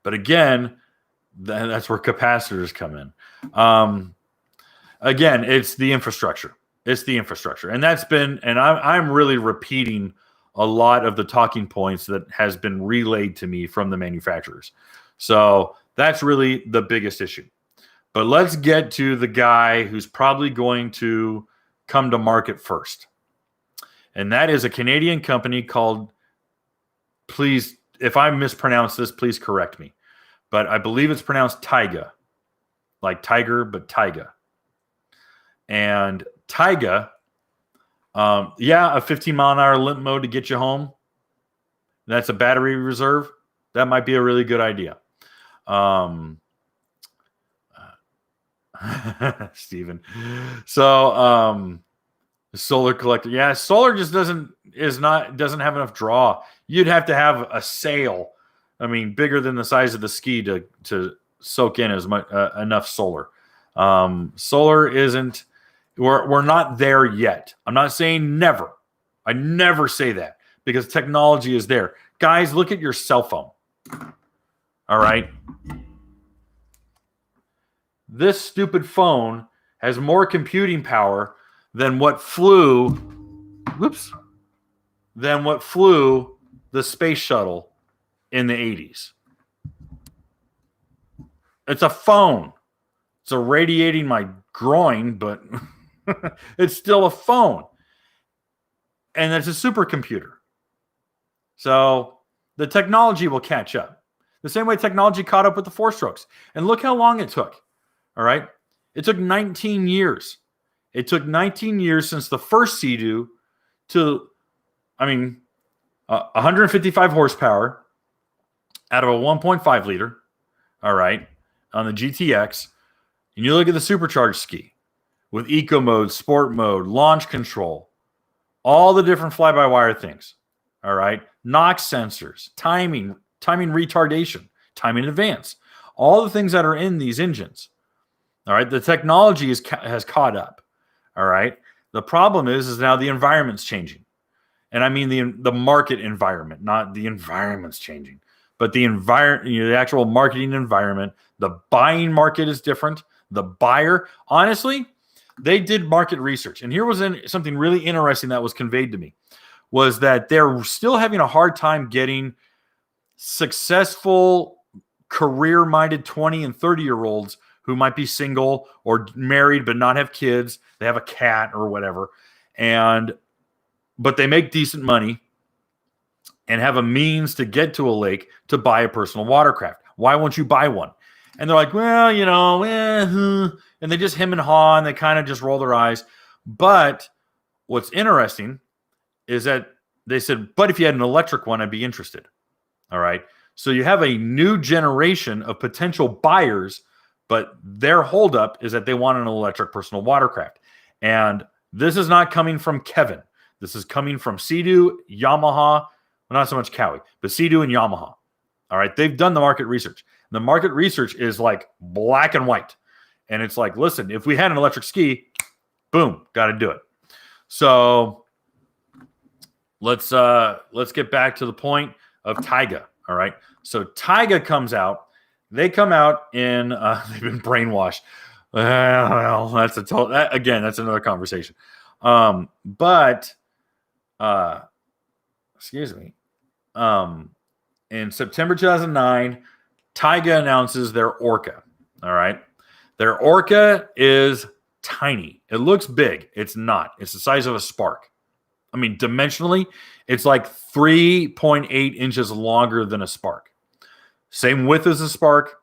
But again, that's where capacitors come in. Again, it's the infrastructure. It's the infrastructure. And I'm really repeating a lot of the talking points that has been relayed to me from the manufacturers. So that's really the biggest issue. But let's get to the guy who's probably going to come to market first. And that is a Canadian company called, please, if I mispronounce this, please correct me. But I believe it's pronounced Taiga. Like tiger, but Taiga. And Taiga, a 15-mile-an-hour limp mode to get you home. That's a battery reserve. That might be a really good idea. Steven. So, solar collector. Yeah, solar just doesn't have enough draw. You'd have to have a sail. I mean, bigger than the size of the ski to soak in as much enough solar. Solar isn't. We're not there yet. I'm not saying never. I never say that, because technology is there. Guys, look at your cell phone. All right. This stupid phone has more computing power than what flew the space shuttle in the 80s. It's a phone. It's irradiating my groin, but it's still a phone. And it's a supercomputer. So the technology will catch up. The same way technology caught up with the four strokes. And look how long it took. All right. It took 19 years. It took 19 years since the first Sea-Doo to, 155 horsepower out of a 1.5 liter, all right, on the GTX. And you look at the supercharged ski with eco mode, sport mode, launch control, all the different fly-by-wire things, all right, NOx sensors, timing retardation, timing advance, all the things that are in these engines, all right. The technology has caught up, all right. The problem is now the environment's changing. And I mean the market environment, not the environment's changing, but the the actual marketing environment. The buying market is different. The buyer, honestly, they did market research. And here was something really interesting that was conveyed to me, was that they're still having a hard time getting successful, career-minded 20 and 30-year-olds who might be single or married but not have kids. They have a cat or whatever. But they make decent money and have a means to get to a lake to buy a personal watercraft. Why won't you buy one? And they're like, well, and they just hem and haw, and they kind of just roll their eyes. But what's interesting is that they said, but if you had an electric one, I'd be interested. All right. So you have a new generation of potential buyers, but their holdup is that they want an electric personal watercraft. And this is not coming from Kevin. This is coming from Sea-Doo, Yamaha, well, not so much Cowie, but Sea-Doo and Yamaha. All right, they've done the market research. The market research is like black and white. And it's like, listen, if we had an electric ski, boom, got to do it. So let's get back to the point of Taiga. All right. So Taiga comes out. They come out in they've been brainwashed. Well, that's that's another conversation. Excuse me. In September 2009, Taiga announces their Orca. All right. Their Orca is tiny. It looks big. It's not. It's the size of a Spark. I mean, dimensionally, it's like 3.8 inches longer than a Spark. Same width as a Spark.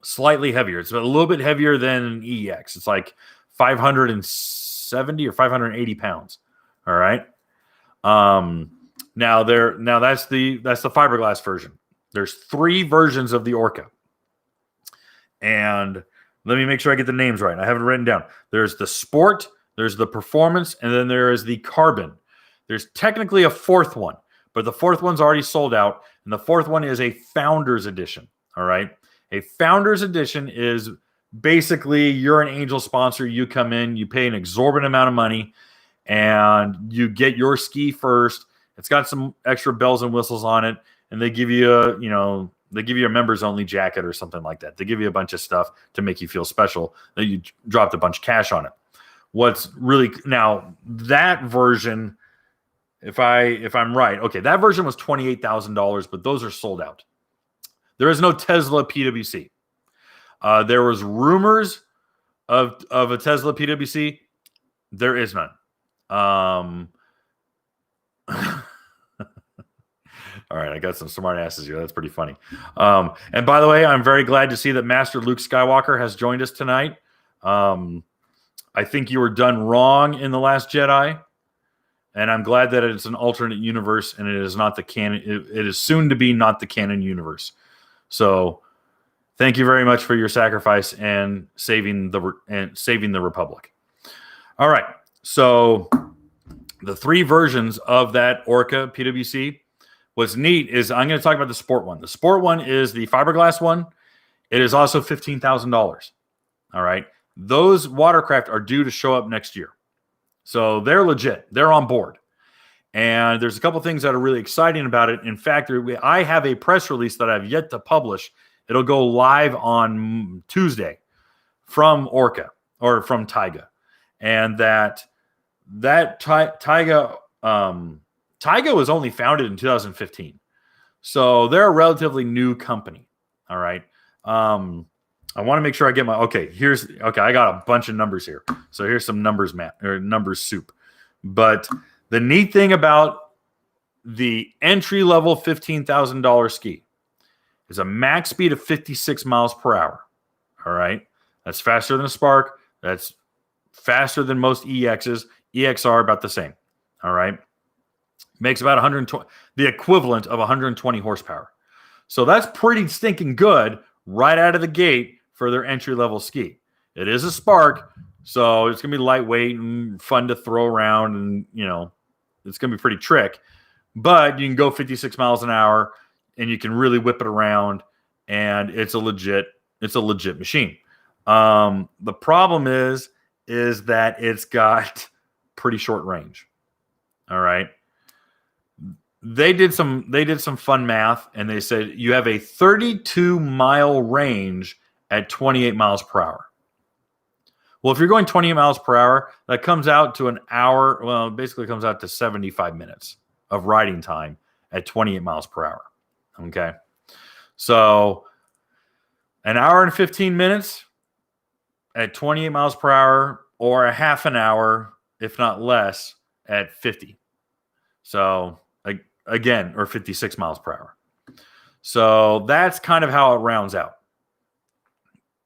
Slightly heavier. It's a little bit heavier than an EX. It's like 570 or 580 pounds. All right. Now that's the fiberglass version. There's 3 versions of the Orca. And let me make sure I get the names right. I have it written down. There's the Sport, there's the Performance, and then there is the Carbon. There's technically a 4th one, but the 4th one's already sold out, and the 4th one is a Founders Edition. All right. A Founders Edition is basically you're an Angel sponsor. You come in, you pay an exorbitant amount of money, and you get your ski first. It's got some extra bells and whistles on it, and they give you a members only jacket or something like that. They give you a bunch of stuff to make you feel special. That you dropped a bunch of cash on it. What's really now that version, if I'm right, okay, that version was $28,000, but those are sold out. There is no Tesla PWC. There was rumors of a Tesla PWC. There is none. All right, I got some smart asses here. That's pretty funny. And by the way, I'm very glad to see that Master Luke Skywalker has joined us tonight. I think you were done wrong in The Last Jedi, and I'm glad that it's an alternate universe and it is not the canon. It is soon to be not the canon universe. So, thank you very much for your sacrifice and saving the Republic. All right, so the 3 versions of that Orca PWC. What's neat is I'm going to talk about the Sport one. The Sport one is the fiberglass one. It is also $15,000. All right. Those watercraft are due to show up next year. So they're legit. They're on board. And there's a couple things that are really exciting about it. In fact, I have a press release that I've yet to publish. It'll go live on Tuesday from Orca or from Taiga. And that Taiga was only founded in 2015. So they're a relatively new company. All right. I want to make sure I get I got a bunch of numbers here. So here's some numbers soup. But the neat thing about the entry level $15,000 ski is a max speed of 56 miles per hour. All right. That's faster than a Spark. That's faster than most EXs. EXR about the same. All right. Makes about 120, the equivalent of 120 horsepower. So that's pretty stinking good right out of the gate for their entry-level ski. It is a Spark, so it's going to be lightweight and fun to throw around, and, it's going to be pretty trick. But you can go 56 miles an hour, and you can really whip it around, and it's a legit machine. The problem is that it's got pretty short range. All right. They did some fun math, and they said you have a 32-mile range at 28 miles per hour. Well, if you're going 28 miles per hour, that comes out to an hour. Well, it basically comes out to 75 minutes of riding time at 28 miles per hour. Okay. So an hour and 15 minutes at 28 miles per hour, or a half an hour, if not less, at 50. So again, or 56 miles per hour. So that's kind of how it rounds out.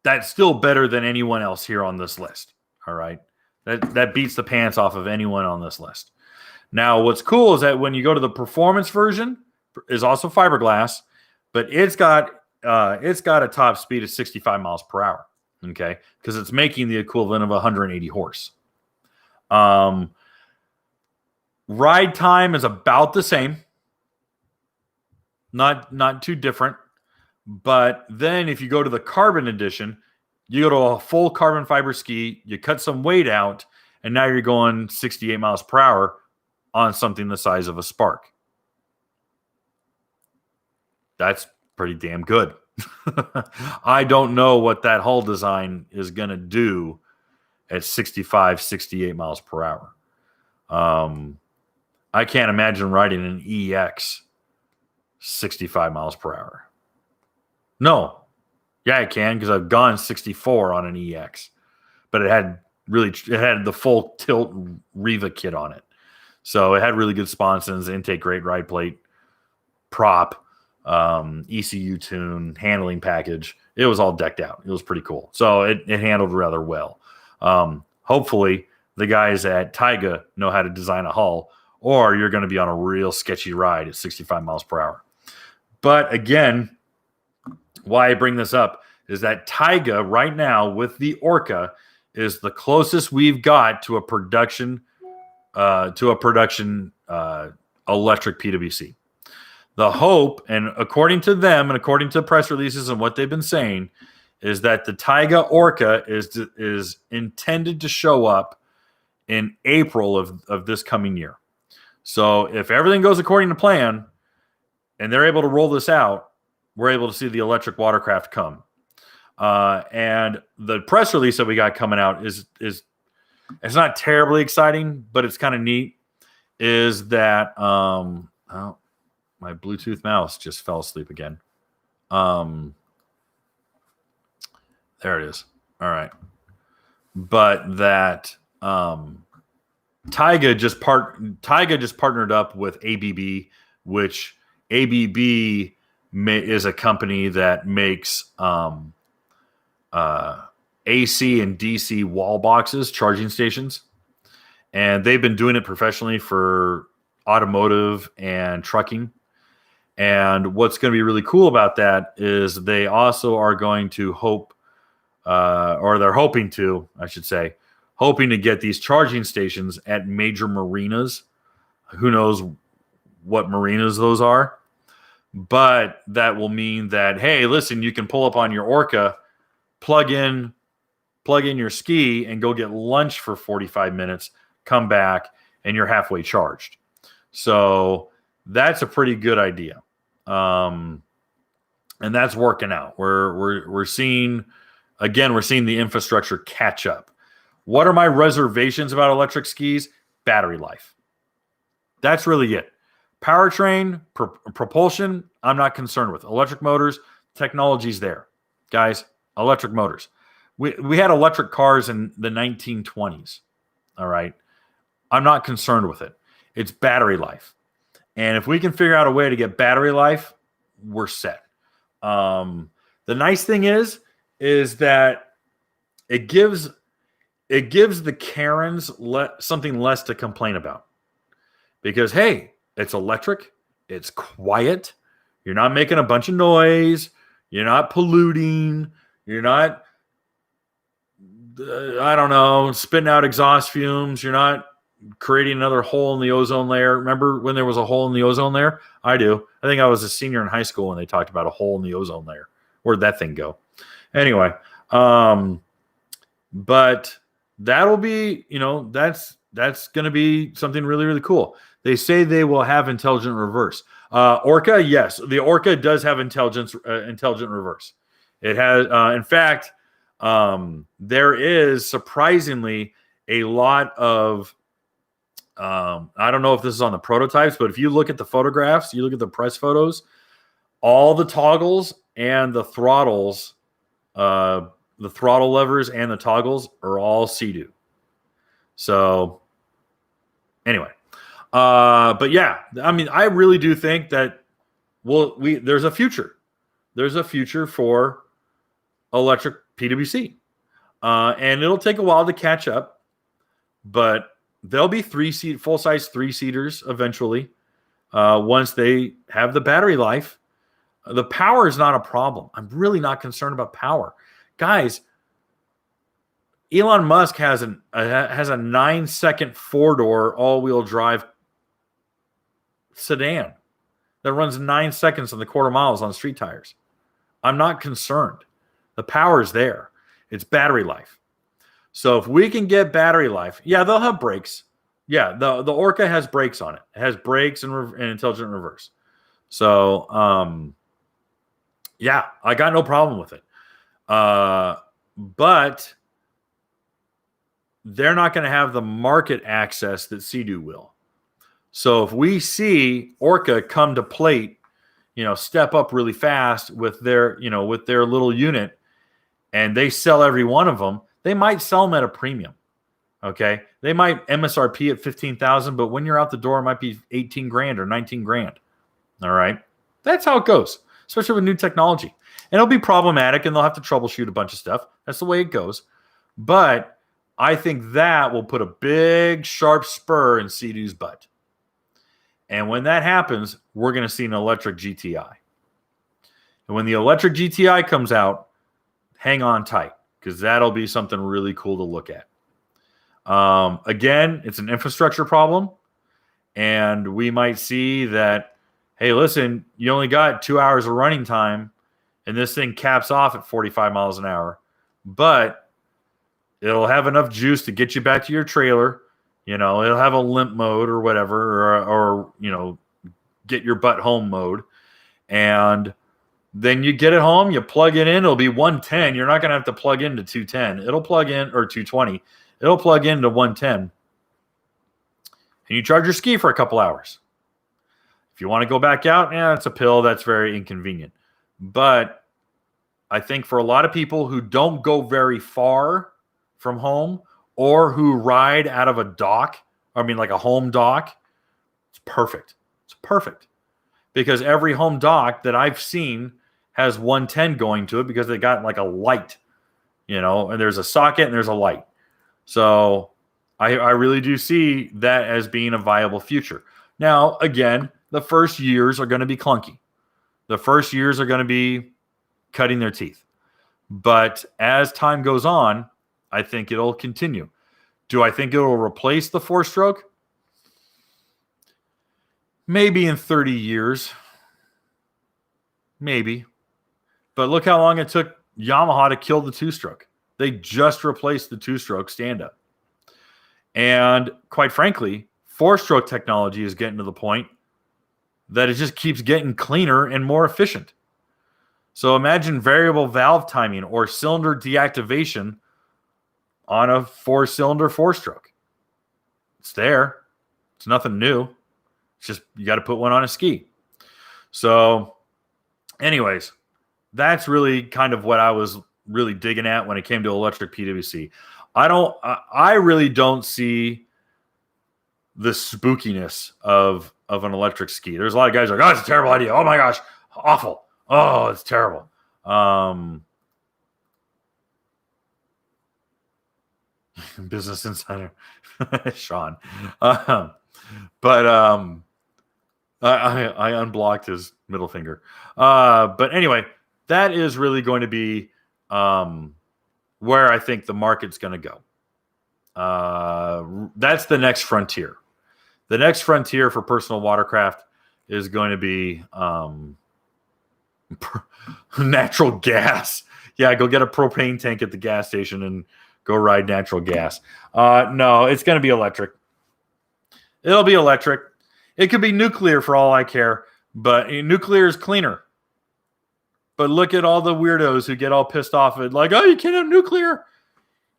That's still better than anyone else here on this list. All right. That beats the pants off of anyone on this list. Now, what's cool is that when you go to the performance version, is also fiberglass, but it's got a top speed of 65 miles per hour. Okay. Because it's making the equivalent of 180 horse. Ride time is about the same. Not too different. But then if you go to the carbon edition, you go to a full carbon fiber ski, you cut some weight out, and now you're going 68 miles per hour on something the size of a Spark. That's pretty damn good. I don't know what that hull design is going to do at 65, 68 miles per hour. I can't imagine riding an EX 65 miles per hour. No. Yeah, I can, because I've gone 64 on an EX. But it had the full tilt Riva kit on it. So it had really good sponsons, intake rate, ride plate, prop, ECU tune, handling package. It was all decked out. It was pretty cool. So it handled rather well. Hopefully the guys at Taiga know how to design a hull, or you're going to be on a real sketchy ride at 65 miles per hour. But again, why I bring this up is that Taiga right now with the Orca is the closest we've got to a production electric PWC. The hope, and according to them and according to press releases and what they've been saying, is that the Taiga Orca is intended to show up in April of this coming year. So if everything goes according to plan and they're able to roll this out, we're able to see the electric watercraft come. And the press release that we got coming out is it's not terribly exciting, but it's kind of neat. Is that my Bluetooth mouse just fell asleep again. There it is. All right. But that Taiga just partnered up with ABB, which ABB is a company that makes AC and DC wall boxes, charging stations. And they've been doing it professionally for automotive and trucking. And what's going to be really cool about that is they also are going to hoping to get these charging stations at major marinas. Who knows what marinas those are? But that will mean that, hey, listen, you can pull up on your Orca, plug in your ski, and go get lunch for 45 minutes, come back, and you're halfway charged. So that's a pretty good idea. And that's working out. We're seeing the infrastructure catch up. What are my reservations about electric skis? Battery life. That's really it. Powertrain, propulsion, I'm not concerned with. Electric motors, technology's there. Guys, electric motors. We had electric cars in the 1920s. All right. I'm not concerned with it. It's battery life. And if we can figure out a way to get battery life, we're set. The nice thing is that it gives it gives the Karens something less to complain about. Because, hey, it's electric, it's quiet, you're not making a bunch of noise, you're not polluting, you're not, I don't know, spitting out exhaust fumes, you're not creating another hole in the ozone layer. Remember when there was a hole in the ozone layer? I do. I think I was a senior in high school when they talked about a hole in the ozone layer. Where'd that thing go? Anyway, but that'll be, that's going to be something really, really cool. They say they will have intelligent reverse. Orca, yes, the Orca does have intelligent reverse. It has, in fact, there is surprisingly a lot of, I don't know if this is on the prototypes, but if you look at the photographs, you look at the press photos, all the toggles and the throttles, the throttle levers and the toggles are all Sea-Doo. So anyway, but yeah, I mean, I really do think that there's a future. There's a future for electric PWC. And it'll take a while to catch up, but there'll be full-size three-seaters eventually once they have the battery life. The power is not a problem. I'm really not concerned about power. Guys, Elon Musk has a 9-second four-door all-wheel drive sedan that runs 9 seconds on the quarter miles on street tires. I'm not concerned. The power is there. It's battery life. So if we can get battery life, yeah, they'll have brakes. Yeah, the Orca has brakes on it. It has brakes and intelligent reverse. So, yeah, I got no problem with it. But they're not going to have the market access that Sea-Doo will. So if we see Orca come to plate, step up really fast with their little unit, and they sell every one of them, they might sell them at a premium. Okay, they might MSRP at $15,000, but when you're out the door, it might be $18,000 or $19,000. All right, that's how it goes, especially with new technology. And it'll be problematic, and they'll have to troubleshoot a bunch of stuff. That's the way it goes. But I think that will put a big, sharp spur in Sea-Doo's butt. And when that happens, we're going to see an electric GTI. And when the electric GTI comes out, hang on tight, because that'll be something really cool to look at. Again, it's an infrastructure problem, and we might see that, hey, listen, you only got 2 hours of running time, and this thing caps off at 45 miles an hour, but it'll have enough juice to get you back to your trailer. It'll have a limp mode or whatever, or get your butt home mode. And then you get it home, you plug it in, it'll be 110. You're not going to have to plug into 210. It'll plug in, or 220. It'll plug into 110. And you charge your ski for a couple hours. If you want to go back out, it's a pill. That's very inconvenient. But I think for a lot of people who don't go very far from home, or who ride out of a dock, like a home dock, it's perfect. It's perfect. Because every home dock that I've seen has 110 going to it, because they got like a light, and there's a socket and there's a light. So I really do see that as being a viable future. Now, again, the first years are going to be clunky. The first years are going to be cutting their teeth. But as time goes on, I think it'll continue. Do I think it'll replace the four-stroke? Maybe in 30 years. Maybe. But look how long it took Yamaha to kill the two-stroke. They just replaced the two-stroke stand-up. And quite frankly, four-stroke technology is getting to the point that it just keeps getting cleaner and more efficient. So imagine variable valve timing or cylinder deactivation on a four-cylinder four-stroke. It's there. It's nothing new. It's just you got to put one on a ski. So anyways, that's really kind of what I was really digging at when it came to electric PWC. I really don't see the spookiness of an electric ski. There's a lot of guys like, oh, it's a terrible idea. Oh my gosh, awful. Oh, it's terrible. Business Insider, Sean. But I unblocked his middle finger. But anyway, that is really going to be where I think the market's going to go. That's the next frontier. The next frontier for personal watercraft is going to be natural gas. Yeah, go get a propane tank at the gas station and go ride natural gas. No, it's going to be electric. It'll be electric. It could be nuclear for all I care, but nuclear is cleaner. But look at all the weirdos who get all pissed off at like, oh, you can't have nuclear.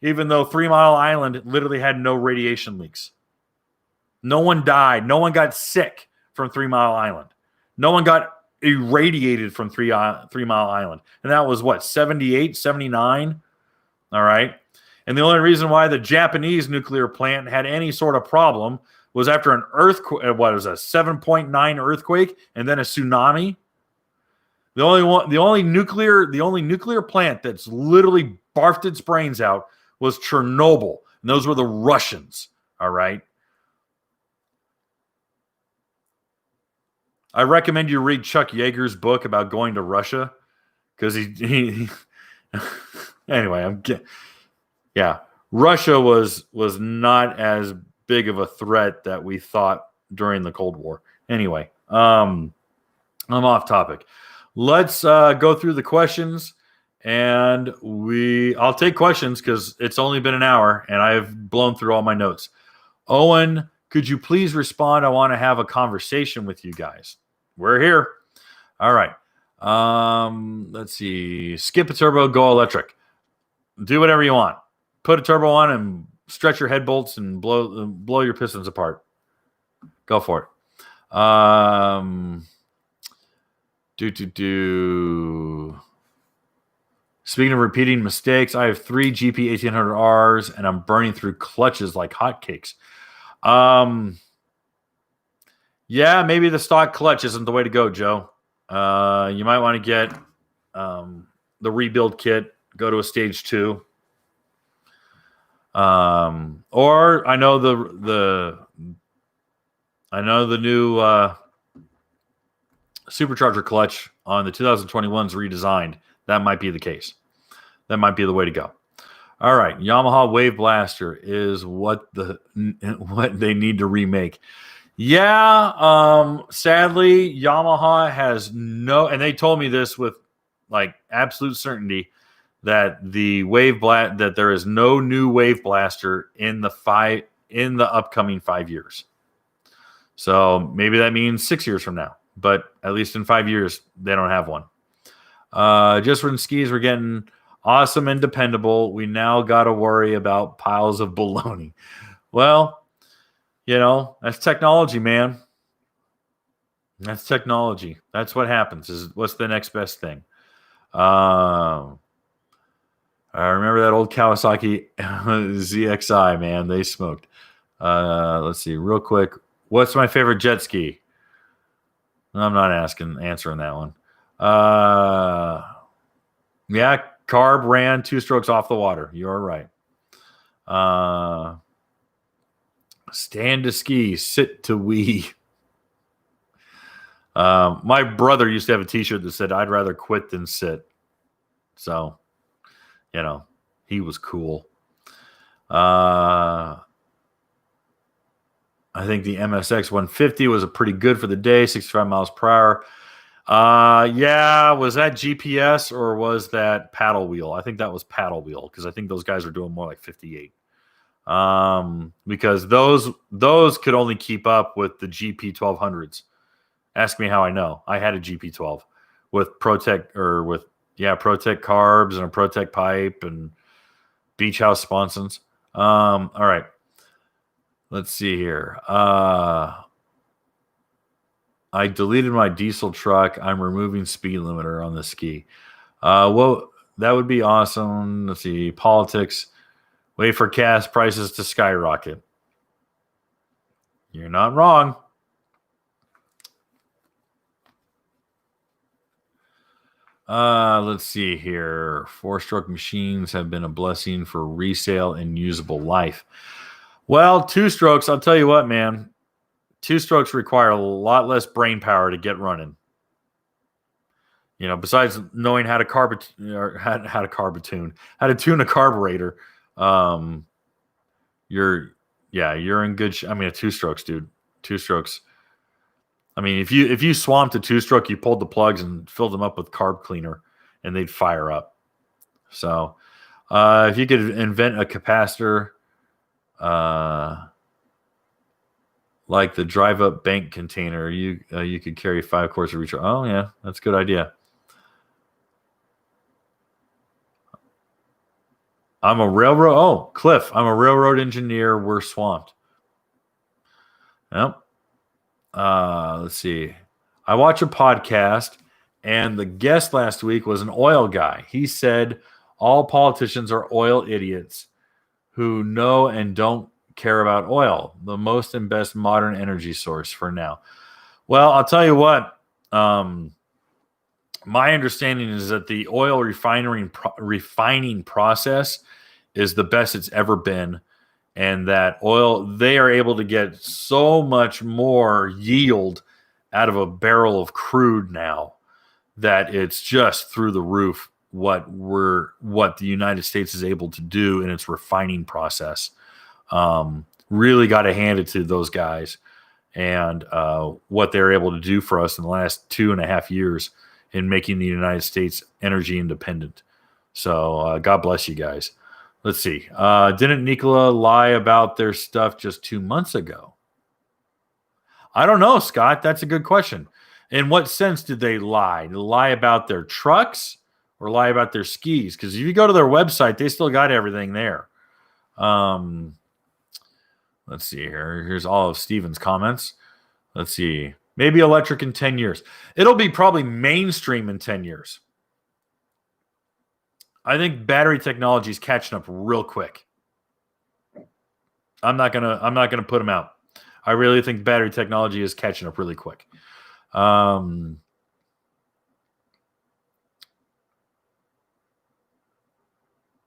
Even though 3 Mile Island literally had no radiation leaks. No one died. No one got sick from 3 Mile Island. No one got irradiated from 3 Mile Island. And that was what, 78, 79? All right. And the only reason why the Japanese nuclear plant had any sort of problem was after an earthquake, what was a 7.9 earthquake and then a tsunami. The only nuclear plant that's literally barfed its brains out was Chernobyl. And those were the Russians. All right. I recommend you read Chuck Yeager's book about going to Russia because he anyway, Russia was not as big of a threat that we thought during the Cold War. Anyway, I'm off topic. Let's go through the questions, and I'll take questions because it's only been an hour and I've blown through all my notes. Owen, could you please respond? I want to have a conversation with you guys. We're here. All right. Let's see. Skip a turbo, go electric. Do whatever you want. Put a turbo on and stretch your head bolts and blow your pistons apart. Go for it. Speaking of repeating mistakes, I have 3 GP 1800Rs and I'm burning through clutches like hotcakes. Yeah, maybe the stock clutch isn't the way to go, Joe. You might want to get the rebuild kit, go to a stage 2. Or I know the new supercharger clutch on the 2021's redesigned. That might be the case. That might be the way to go. All right, Yamaha Wave Blaster is what they need to remake. Yeah, sadly, Yamaha has no, and they told me this with like absolute certainty that that there is no new Wave Blaster in the upcoming 5 years. So maybe that means 6 years from now, but at least in 5 years they don't have one. Just when skis were getting awesome and dependable, we now got to worry about piles of baloney. Well, you know, that's technology, man. That's technology. That's what happens. What's the next best thing? I remember that old Kawasaki ZXi, man. They smoked. Let's see, real quick. What's my favorite jet ski? I'm not answering that one. Yeah, Carb ran 2 strokes off the water. You're right. Stand to ski, sit to wee. My brother used to have a T-shirt that said, "I'd rather quit than sit." So, you know, he was cool. I think the MSX 150 was a pretty good for the day, 65 miles per hour. Yeah, was that GPS or was that paddle wheel? I think that was paddle wheel because I think those guys are doing more like 58. Because those could only keep up with the GP 1200s. Ask me how I know. I had a GP 12 with Protec carbs and a Protec pipe and Beach House sponsons. All right. Let's see here. I deleted my diesel truck. I'm removing speed limiter on the ski. Well, that would be awesome. Let's see. Politics. Wait for gas prices to skyrocket. You're not wrong. Let's see here. 4-stroke machines have been a blessing for resale and usable life. Well, 2-strokes, I'll tell you what, man. 2-strokes require a lot less brain power to get running. You know, besides knowing how to how to tune a carburetor, you're in good. I mean, a 2-strokes, dude. 2-strokes. I mean, if you swamped a 2-stroke, you pulled the plugs and filled them up with carb cleaner, and they'd fire up. So, if you could invent a capacitor, like the drive-up bank container, you could carry 5 quarts of recharge. Oh yeah, that's a good idea. I'm a railroad. Oh, Cliff, I'm a railroad engineer. We're swamped. Yep. Let's see. I watch a podcast, and the guest last week was an oil guy. He said all politicians are oil idiots who know and don't care about oil, the most and best modern energy source for now. Well, I'll tell you what. My understanding is that the oil refining process is the best it's ever been, and that oil, they are able to get so much more yield out of a barrel of crude now that it's just through the roof what the United States is able to do in its refining process. Really got to hand it to those guys and what they're able to do for us in the last 2.5 years in making the United States energy independent. So God bless you guys. Let's see. Didn't Nikola lie about their stuff just 2 months ago? I don't know, Scott. That's a good question. In what sense did they lie? Did they lie about their trucks or lie about their skis? Because if you go to their website, they still got everything there. Let's see here. Here's all of Steven's comments. Let's see. Maybe electric in 10 years. It'll be probably mainstream in 10 years. I think battery technology is catching up real quick. I'm not gonna put them out. I really think battery technology is catching up really quick. Carve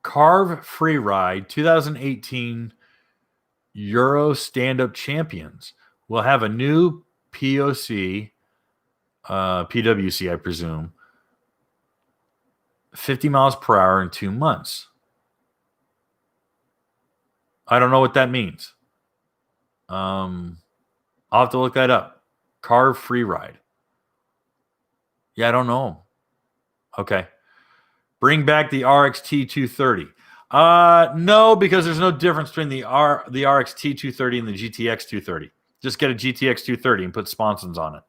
Freeride 2018 Euro Stand-Up Champions will have a new PWC, I presume, 50 miles per hour in 2 months. I don't know what that means. I'll have to look that up. Carve Freeride. Yeah, I don't know. Okay. Bring back the RXT 230. No, because there's no difference between the RXT 230 and the GTX 230. Just get a GTX 230 and put sponsons on it.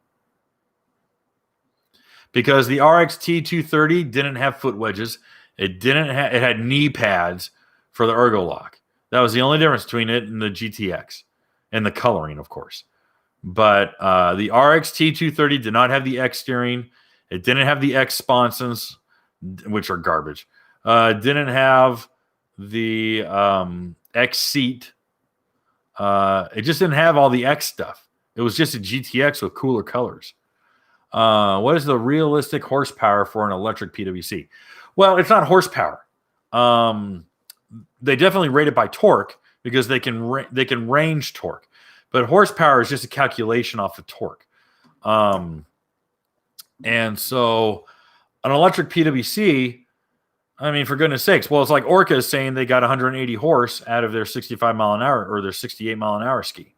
Because the RXT 230 didn't have foot wedges. It had knee pads for the ergo lock. That was the only difference between it and the GTX. And the coloring, of course. But the RXT 230 did not have the X steering. It didn't have the X sponsons, which are garbage. Didn't have the X seat. It just didn't have all the X stuff. It was just a GTX with cooler colors. What is the realistic horsepower for an electric PWC? Well, it's not horsepower. They definitely rate it by torque because they can range torque. But horsepower is just a calculation off of torque. And so an electric PWC, I mean, for goodness sakes, well, it's like Orca is saying they got 180 horse out of their 65 mile an hour or their 68 mile an hour ski.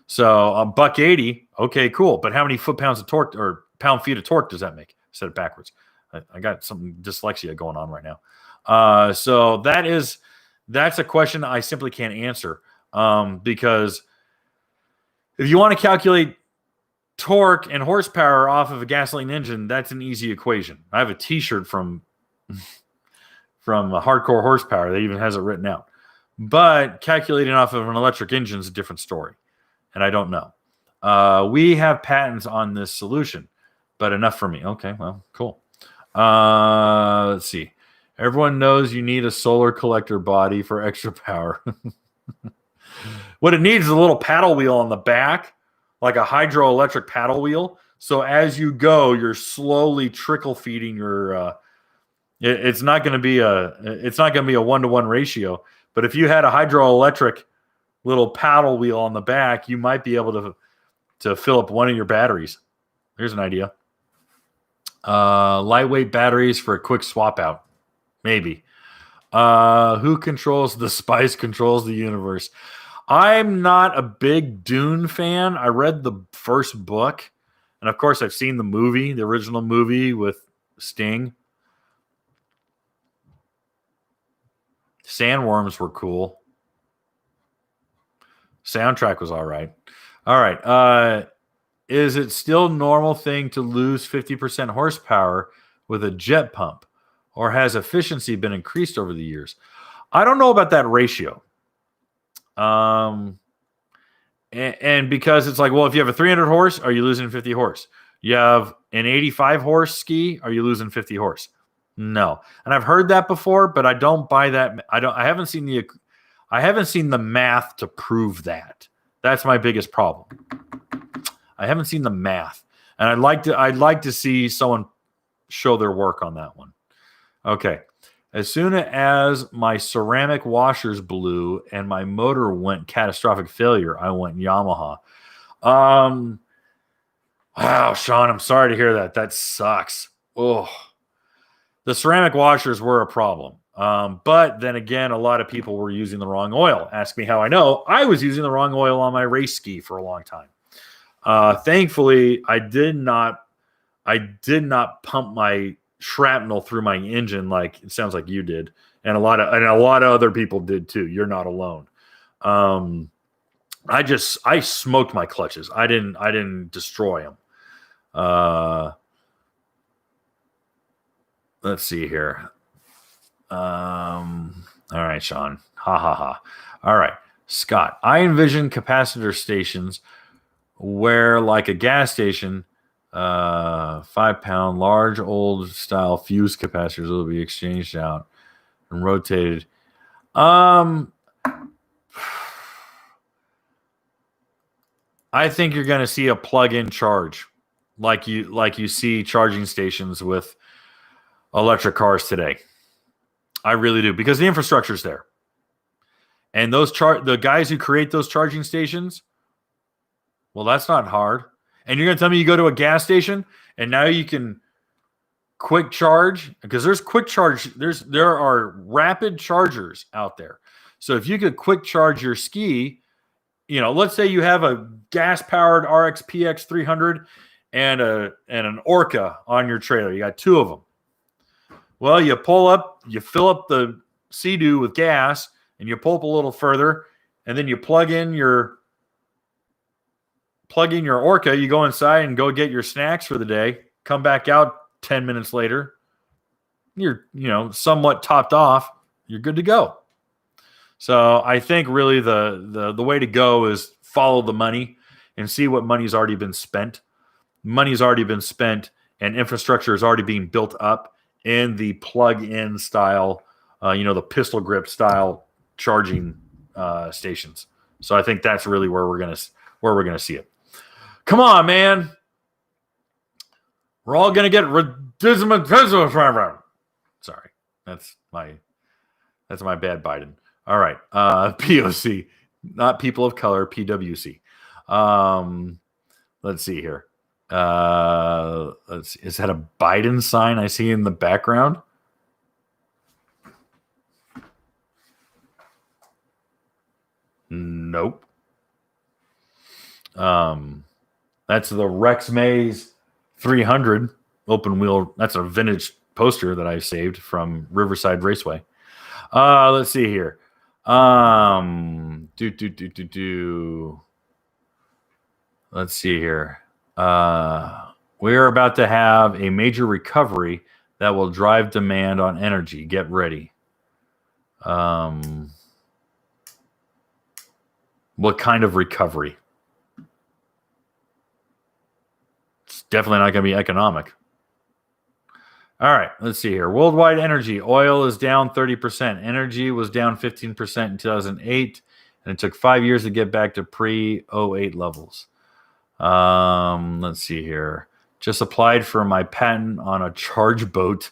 So a $180, okay, cool. But how many foot-pounds of torque or pound-feet of torque does that make? I said it backwards. I got some dyslexia going on right now. So that's a question I simply can't answer because if you want to calculate torque and horsepower off of a gasoline engine, that's an easy equation. I have a T-shirt from Hardcore Horsepower that even has it written out. But calculating off of an electric engine is a different story, and I don't know. We have patents on this solution, but enough for me. Okay, well, cool. Let's see. Everyone knows you need a solar collector body for extra power. What it needs is a little paddle wheel on the back, like a hydroelectric paddle wheel, So as you go, you're slowly trickle feeding your. It's not going to be a 1-to-1 ratio. But if you had a hydroelectric little paddle wheel on the back, you might be able to fill up one of your batteries. Here's an idea. Lightweight batteries for a quick swap out. Maybe. Who controls the spice controls the universe. I'm not a big Dune fan. I read the first book. And of course, I've seen the movie, the original movie with Sting. Sandworms were cool. Soundtrack was all right. All right. Is it still normal thing to lose 50% horsepower with a jet pump? Or has efficiency been increased over the years? I don't know about that ratio. And because it's like, well, if you have a 300 horse, are you losing 50 horse? You have an 85 horse ski, are you losing 50 horse? No. And I've heard that before, but I don't buy that. I haven't seen the math to prove that. That's my biggest problem. I haven't seen the math. And I'd like to see someone show their work on that one. Okay. As soon as my ceramic washers blew and my motor went catastrophic failure, I went Yamaha. Wow, Sean, I'm sorry to hear that. That sucks. Oh, the ceramic washers were a problem. But then again, a lot of people were using the wrong oil. Ask me how I know. I was using the wrong oil on my race ski for a long time. Thankfully, I did not pump my shrapnel through my engine like it sounds like you did, and a lot of other people did too. You're not alone. I smoked my clutches. I didn't destroy them. Let's see here. All right, Sean. Ha ha ha. All right, Scott. I envision capacitor stations where, like a gas station, 5-pound large old style fuse capacitors will be exchanged out and rotated. I think you're going to see a plug-in charge, like you see charging stations with electric cars today. I really do, because the infrastructure's there, and the guys who create those charging stations. Well, that's not hard. And you're going to tell me you go to a gas station and now you can quick charge? Because there's quick charge. There are rapid chargers out there. So if you could quick charge your ski, let's say you have a gas-powered RX PX 300 and an Orca on your trailer. You got two of them. Well, you fill up the Sea-Doo with gas, and you pull up a little further, and then you plug in your Orca, you go inside and go get your snacks for the day, come back out 10 minutes later, you're, somewhat topped off, you're good to go. So I think really the way to go is follow the money and see what money's already been spent. Money's already been spent and infrastructure is already being built up in the plug-in style, the pistol grip style charging stations. So I think that's really where we're gonna see it. Come on, man. We're all going to get Sorry. That's my bad Biden. All right. POC, not people of color, PWC. Let's see here. Is that a Biden sign I see in the background? Nope. That's the Rex Maze 300 open wheel. That's a vintage poster that I saved from Riverside Raceway. Let's see here. Let's see here. We're about to have a major recovery that will drive demand on energy. Get ready. What kind of recovery? It's definitely not going to be economic. All right, let's see here. Worldwide energy. Oil is down 30%. Energy was down 15% in 2008, and it took 5 years to get back to pre-08 levels. Let's see here. Just applied for my patent on a charge boat.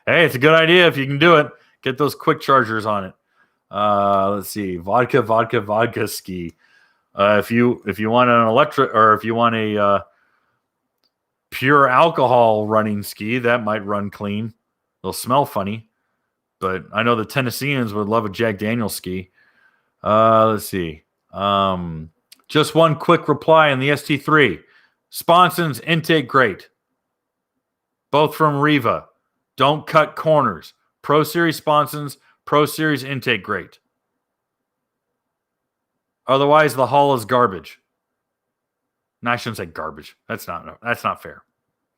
Hey, it's a good idea if you can do it. Get those quick chargers on it. Let's see. Vodka ski. If you want an electric, or if you want a pure alcohol running ski, that might run clean. They'll smell funny, but I know the Tennesseans would love a Jack Daniel's ski. Let's see. Just one quick reply in the ST3. Sponsons intake great. Both from Riva. Don't cut corners. Pro Series sponsons, Pro Series intake great. Otherwise, the hull is garbage. No, I shouldn't say garbage. That's not fair.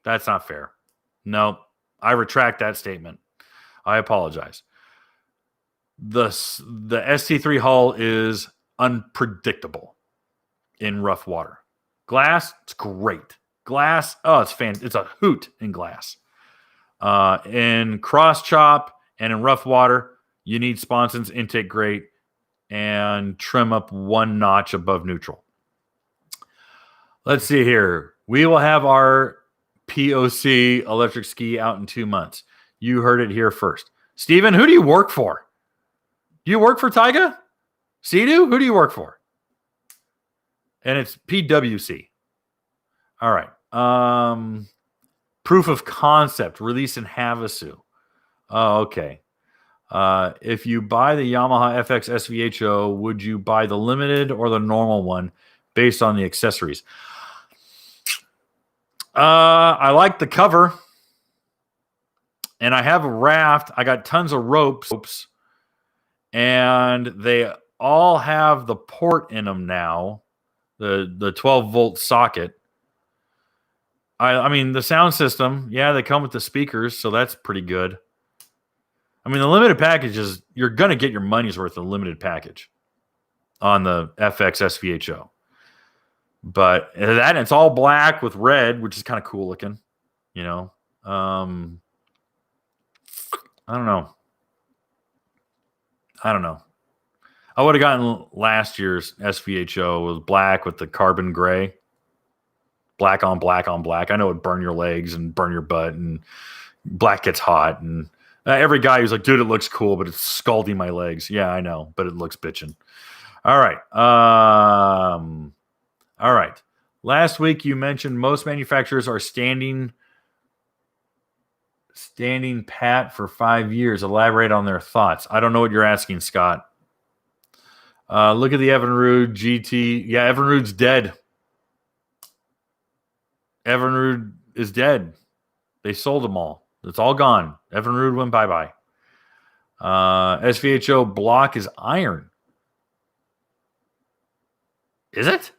That's not fair. No, I retract that statement. I apologize. The ST3 hull is unpredictable in rough water. Glass, it's great. Glass, it's a hoot in glass. In cross chop and in rough water, you need sponsons intake great and trim up one notch above neutral. Let's see here. We will have our POC electric ski out in 2 months. You heard it here first. Steven, who do you work for? Do you work for Taiga? Sea-Doo? Who do you work for? And it's PWC. All right. Proof of concept, release in Havasu. Oh, okay. If you buy the Yamaha FX SVHO, would you buy the limited or the normal one based on the accessories? I like the cover. And I have a raft. I got tons of ropes. And they all have the port in them now. The 12-volt socket. I mean, the sound system, yeah, they come with the speakers, so that's pretty good. I mean, the limited package is, you're going to get your money's worth of limited package on the FX SVHO. But that, it's all black with red, which is kind of cool looking, you know. I don't know. I would have gotten last year's SVHO with black with the carbon gray. Black on black on black. I know it'd burn your legs and burn your butt, and black gets hot. And every guy who's like, dude, it looks cool, but it's scalding my legs. Yeah, I know, but it looks bitching. All right. All right. Last week you mentioned most manufacturers are standing pat for 5 years. Elaborate on their thoughts. I don't know what you're asking, Scott. Look at the Evinrude GT. Yeah, Evinrude's dead. Evinrude is dead. They sold them all. It's all gone. Evinrude went bye-bye. SVHO block is iron. Is it?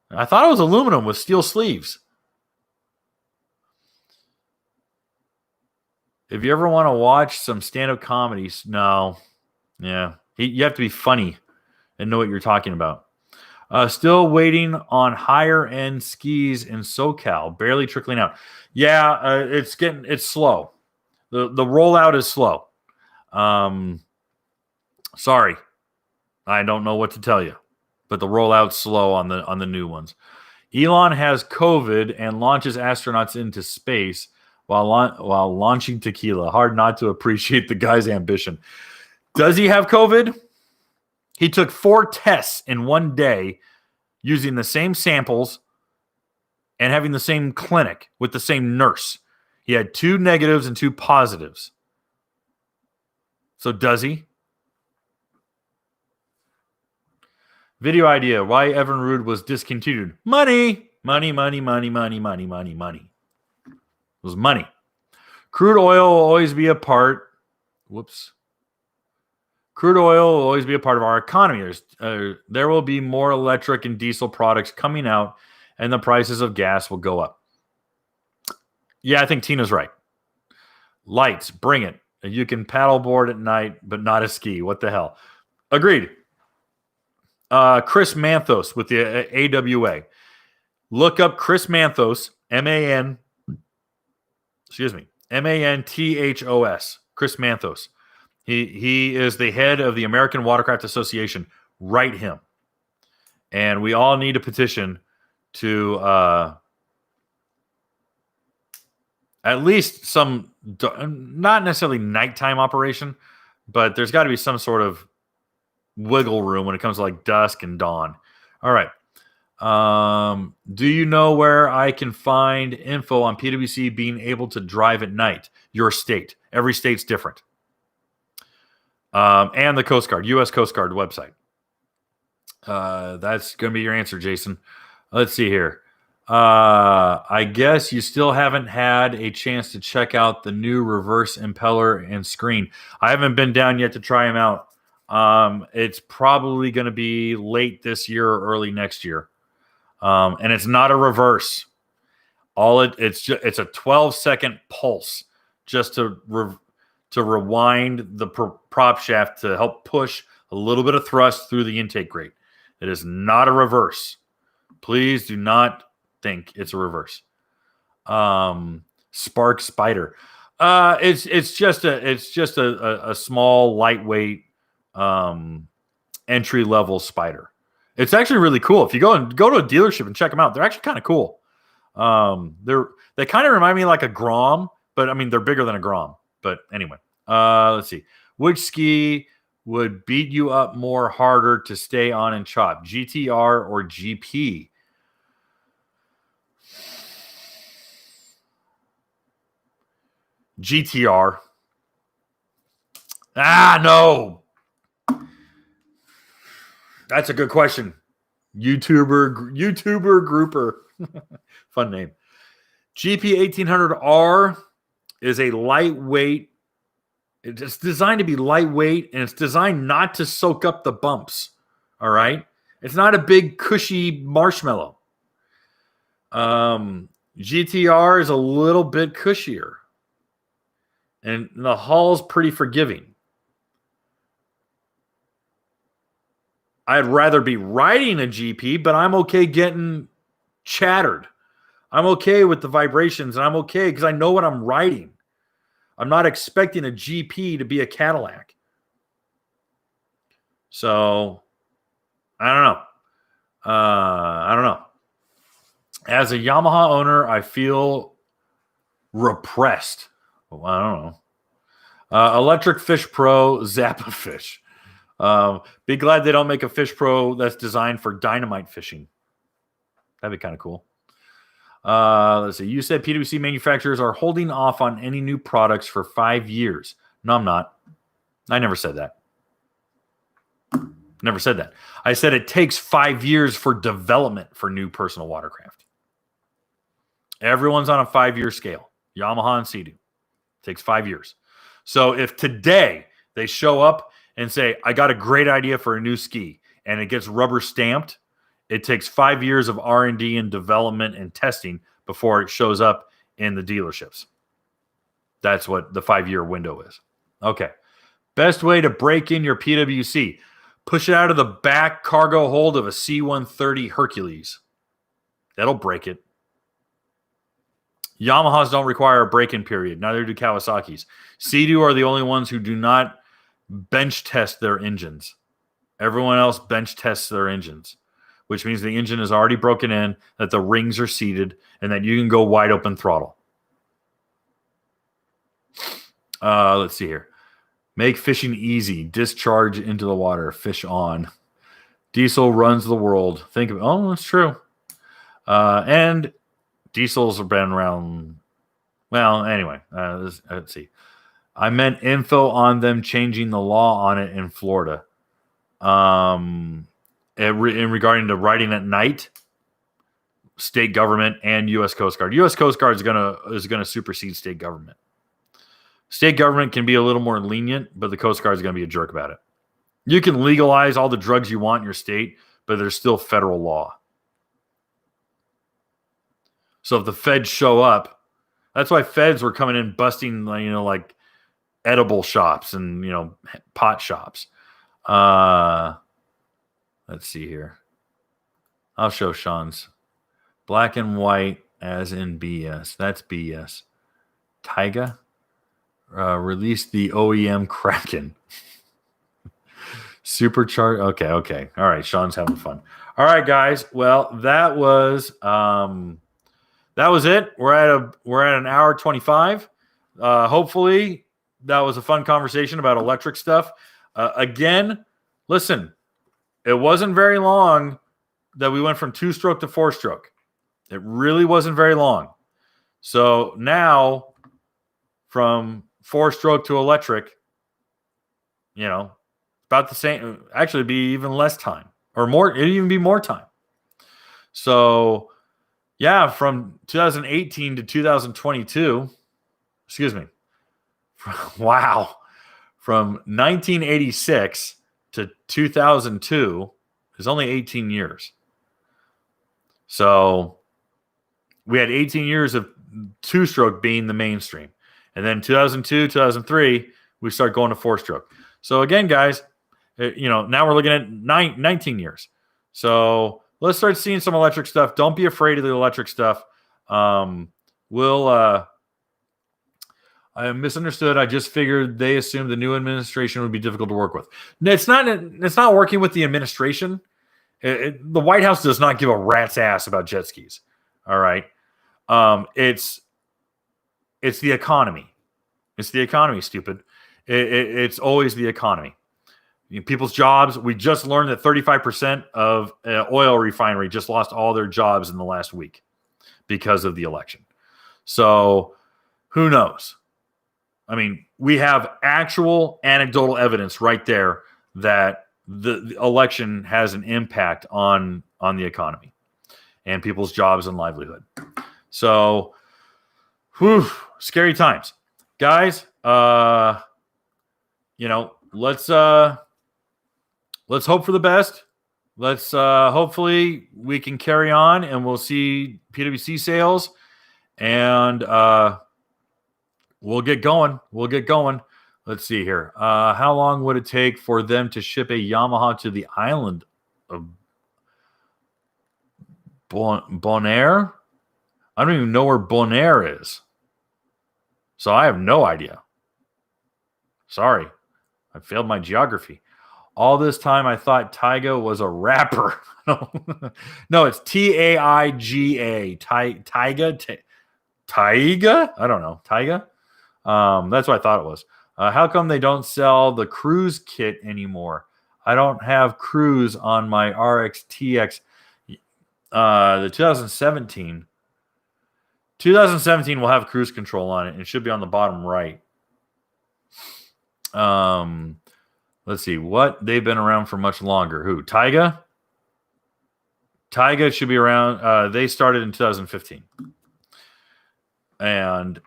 I thought it was aluminum with steel sleeves. If you ever want to watch some stand-up comedies, no. Yeah. You have to be funny and know what you're talking about. Still waiting on higher end skis in SoCal, barely trickling out. Yeah, it's slow. The rollout is slow. Sorry, I don't know what to tell you, but the rollout's slow on the new ones. Elon has COVID and launches astronauts into space while launching tequila. Hard not to appreciate the guy's ambition. Does he have COVID? He took 4 tests in one day using the same samples and having the same clinic with the same nurse. He had 2 negatives and 2 positives. So does he? Video idea. Why Evinrude was discontinued. Money. Money. It was money. Crude oil will always be a part. Crude oil will always be a part of our economy. There will be more electric and diesel products coming out, and the prices of gas will go up. Yeah, I think Tina's right. Lights, bring it. You can paddleboard at night, but not a ski. What the hell? Agreed. Chris Manthos with the AWA. Look up Chris Manthos, M-A-N-T-H-O-S. Chris Manthos. He is the head of the American Watercraft Association. Write him. And we all need a petition to at least some, not necessarily nighttime operation, but there's got to be some sort of wiggle room when it comes to like dusk and dawn. All right. Do you know where I can find info on PWC being able to drive at night? Your state. Every state's different. And the Coast Guard, U.S. Coast Guard website. That's going to be your answer, Jason. Let's see here. I guess you still haven't had a chance to check out the new reverse impeller and screen. I haven't been down yet to try them out. It's probably going to be late this year or early next year. And it's not a reverse. It's a 12-second pulse just to rewind the prop shaft to help push a little bit of thrust through the intake grate. It is not a reverse. Please do not think it's a reverse. Spark Spider. It's just a small, lightweight, entry level spider. It's actually really cool. If you go to a dealership and check them out, they're actually kind of cool. They kind of remind me like a Grom, but I mean they're bigger than a Grom. But anyway, let's see. Which ski would beat you up more harder to stay on and chop, GTR or GP? GTR. No. That's a good question. YouTuber grouper. Fun name. GP 1800R is a lightweight. It's designed to be lightweight, and it's designed not to soak up the bumps. All right? It's not a big, cushy marshmallow. GTR is a little bit cushier. And the hull's pretty forgiving. I'd rather be riding a GP, but I'm okay getting chattered. I'm okay with the vibrations, and I'm okay because I know what I'm riding. I'm not expecting a GP to be a Cadillac. So, I don't know. As a Yamaha owner, I feel repressed. Well, I don't know. Electric Fish Pro Zappa Fish. Be glad they don't make a Fish Pro that's designed for dynamite fishing. That'd be kind of cool. Let's see. You said PWC manufacturers are holding off on any new products for 5 years. No, I'm not. I never said that. Never said that. I said it takes 5 years for development for new personal watercraft. Everyone's on a 5-year scale. Yamaha and Sea-Doo. Takes 5 years. So if today they show up and say, I got a great idea for a new ski, and it gets rubber stamped, it takes 5 years of R&D and development and testing before it shows up in the dealerships. That's what the 5-year window is. Okay. Best way to break in your PWC. Push it out of the back cargo hold of a C-130 Hercules. That'll break it. Yamahas don't require a break-in period. Neither do Kawasaki's. Sea-Doo are the only ones who do not bench test their engines. Everyone else bench tests their engines, which means the engine is already broken in, that the rings are seated, and that you can go wide open throttle. Let's see here. Make fishing easy. Discharge into the water. Fish on. Diesel runs the world. Think of it. Oh, that's true. And diesels have been around. Well, anyway, let's see. I meant info on them changing the law on it in Florida. In regarding to riding at night, state government and U.S. Coast Guard. U.S. Coast Guard is gonna supersede state government. State government can be a little more lenient, but the Coast Guard is going to be a jerk about it. You can legalize all the drugs you want in your state, but there's still federal law. So if the feds show up, that's why feds were coming in busting, like edible shops and, pot shops. Let's see here. I'll show Sean's. Black and white as in BS. That's BS. Taiga. Released the OEM Kraken. Supercharged. Okay. All right, Sean's having fun. All right, guys. Well, that was it. We're at an hour 25. Hopefully, that was a fun conversation about electric stuff. Again, listen, it wasn't very long that we went from 2-stroke to 4-stroke. It really wasn't very long. So now, from 4-stroke to electric, about the same. Actually, it'd be even less time, or more. It'd even be more time. So, yeah, from 2018 to 2022. Excuse me. Wow. From 1986 to 2002 is only 18 years. So we had 18 years of 2-stroke being the mainstream. And then 2002, 2003, we start going to 4-stroke. So again, guys, now we're looking at 19 years. So let's start seeing some electric stuff. Don't be afraid of the electric stuff. I misunderstood. I just figured they assumed the new administration would be difficult to work with. It's not working with the administration. The White House does not give a rat's ass about jet skis. All right. It's the economy. It's the economy, stupid. It's always the economy. People's jobs. We just learned that 35% of oil refinery just lost all their jobs in the last week because of the election. So who knows? I mean, we have actual anecdotal evidence right there that the election has an impact on the economy and people's jobs and livelihood. So, scary times, guys. Let's hope for the best. Let's hopefully we can carry on and we'll see PWC sales and we'll get going. Let's see here. How long would it take for them to ship a Yamaha to the island of Bonaire? I don't even know where Bonaire is. So I have no idea. Sorry. I failed my geography. All this time I thought Taiga was a rapper. No, it's Taiga. Taiga? I don't know. Taiga? That's what I thought it was. How come they don't sell the cruise kit anymore? I don't have cruise on my RXTX. The 2017. 2017 will have cruise control on it. It should be on the bottom right. Let's see. What? They've been around for much longer. Who? Taiga? Taiga should be around. They started in 2015. And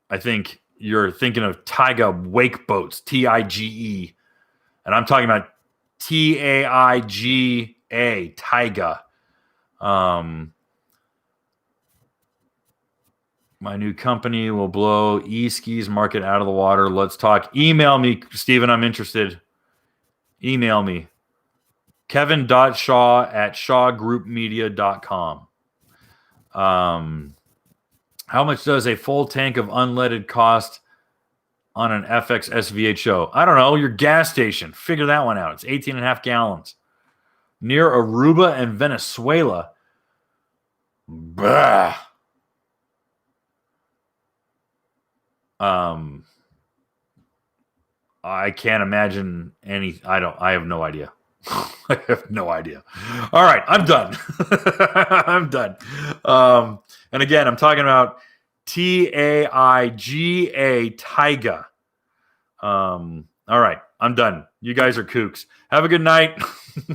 I think you're thinking of Taiga wake boats, Tige, and I'm talking about Taiga, Taiga. My new company will blow e-skis market out of the water. Let's talk. Email me, Steven. I'm interested. Email me. Kevin.shaw@shawgroupmedia.com. How much does a full tank of unleaded cost on an FX SVHO? I don't know. Your gas station. Figure that one out. It's 18.5 gallons. Near Aruba and Venezuela. Bah. I can't imagine any. I have no idea. I have no idea. All right, I'm done. I'm done. And again, I'm talking about Taiga, Taiga. All right, I'm done. You guys are kooks. Have a good night.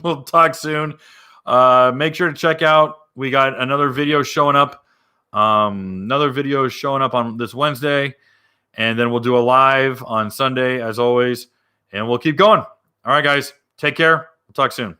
We'll talk soon. Make sure to check out. We got another video showing up. Another video showing up on this Wednesday. And then we'll do a live on Sunday, as always. And we'll keep going. All right, guys. Take care. We'll talk soon.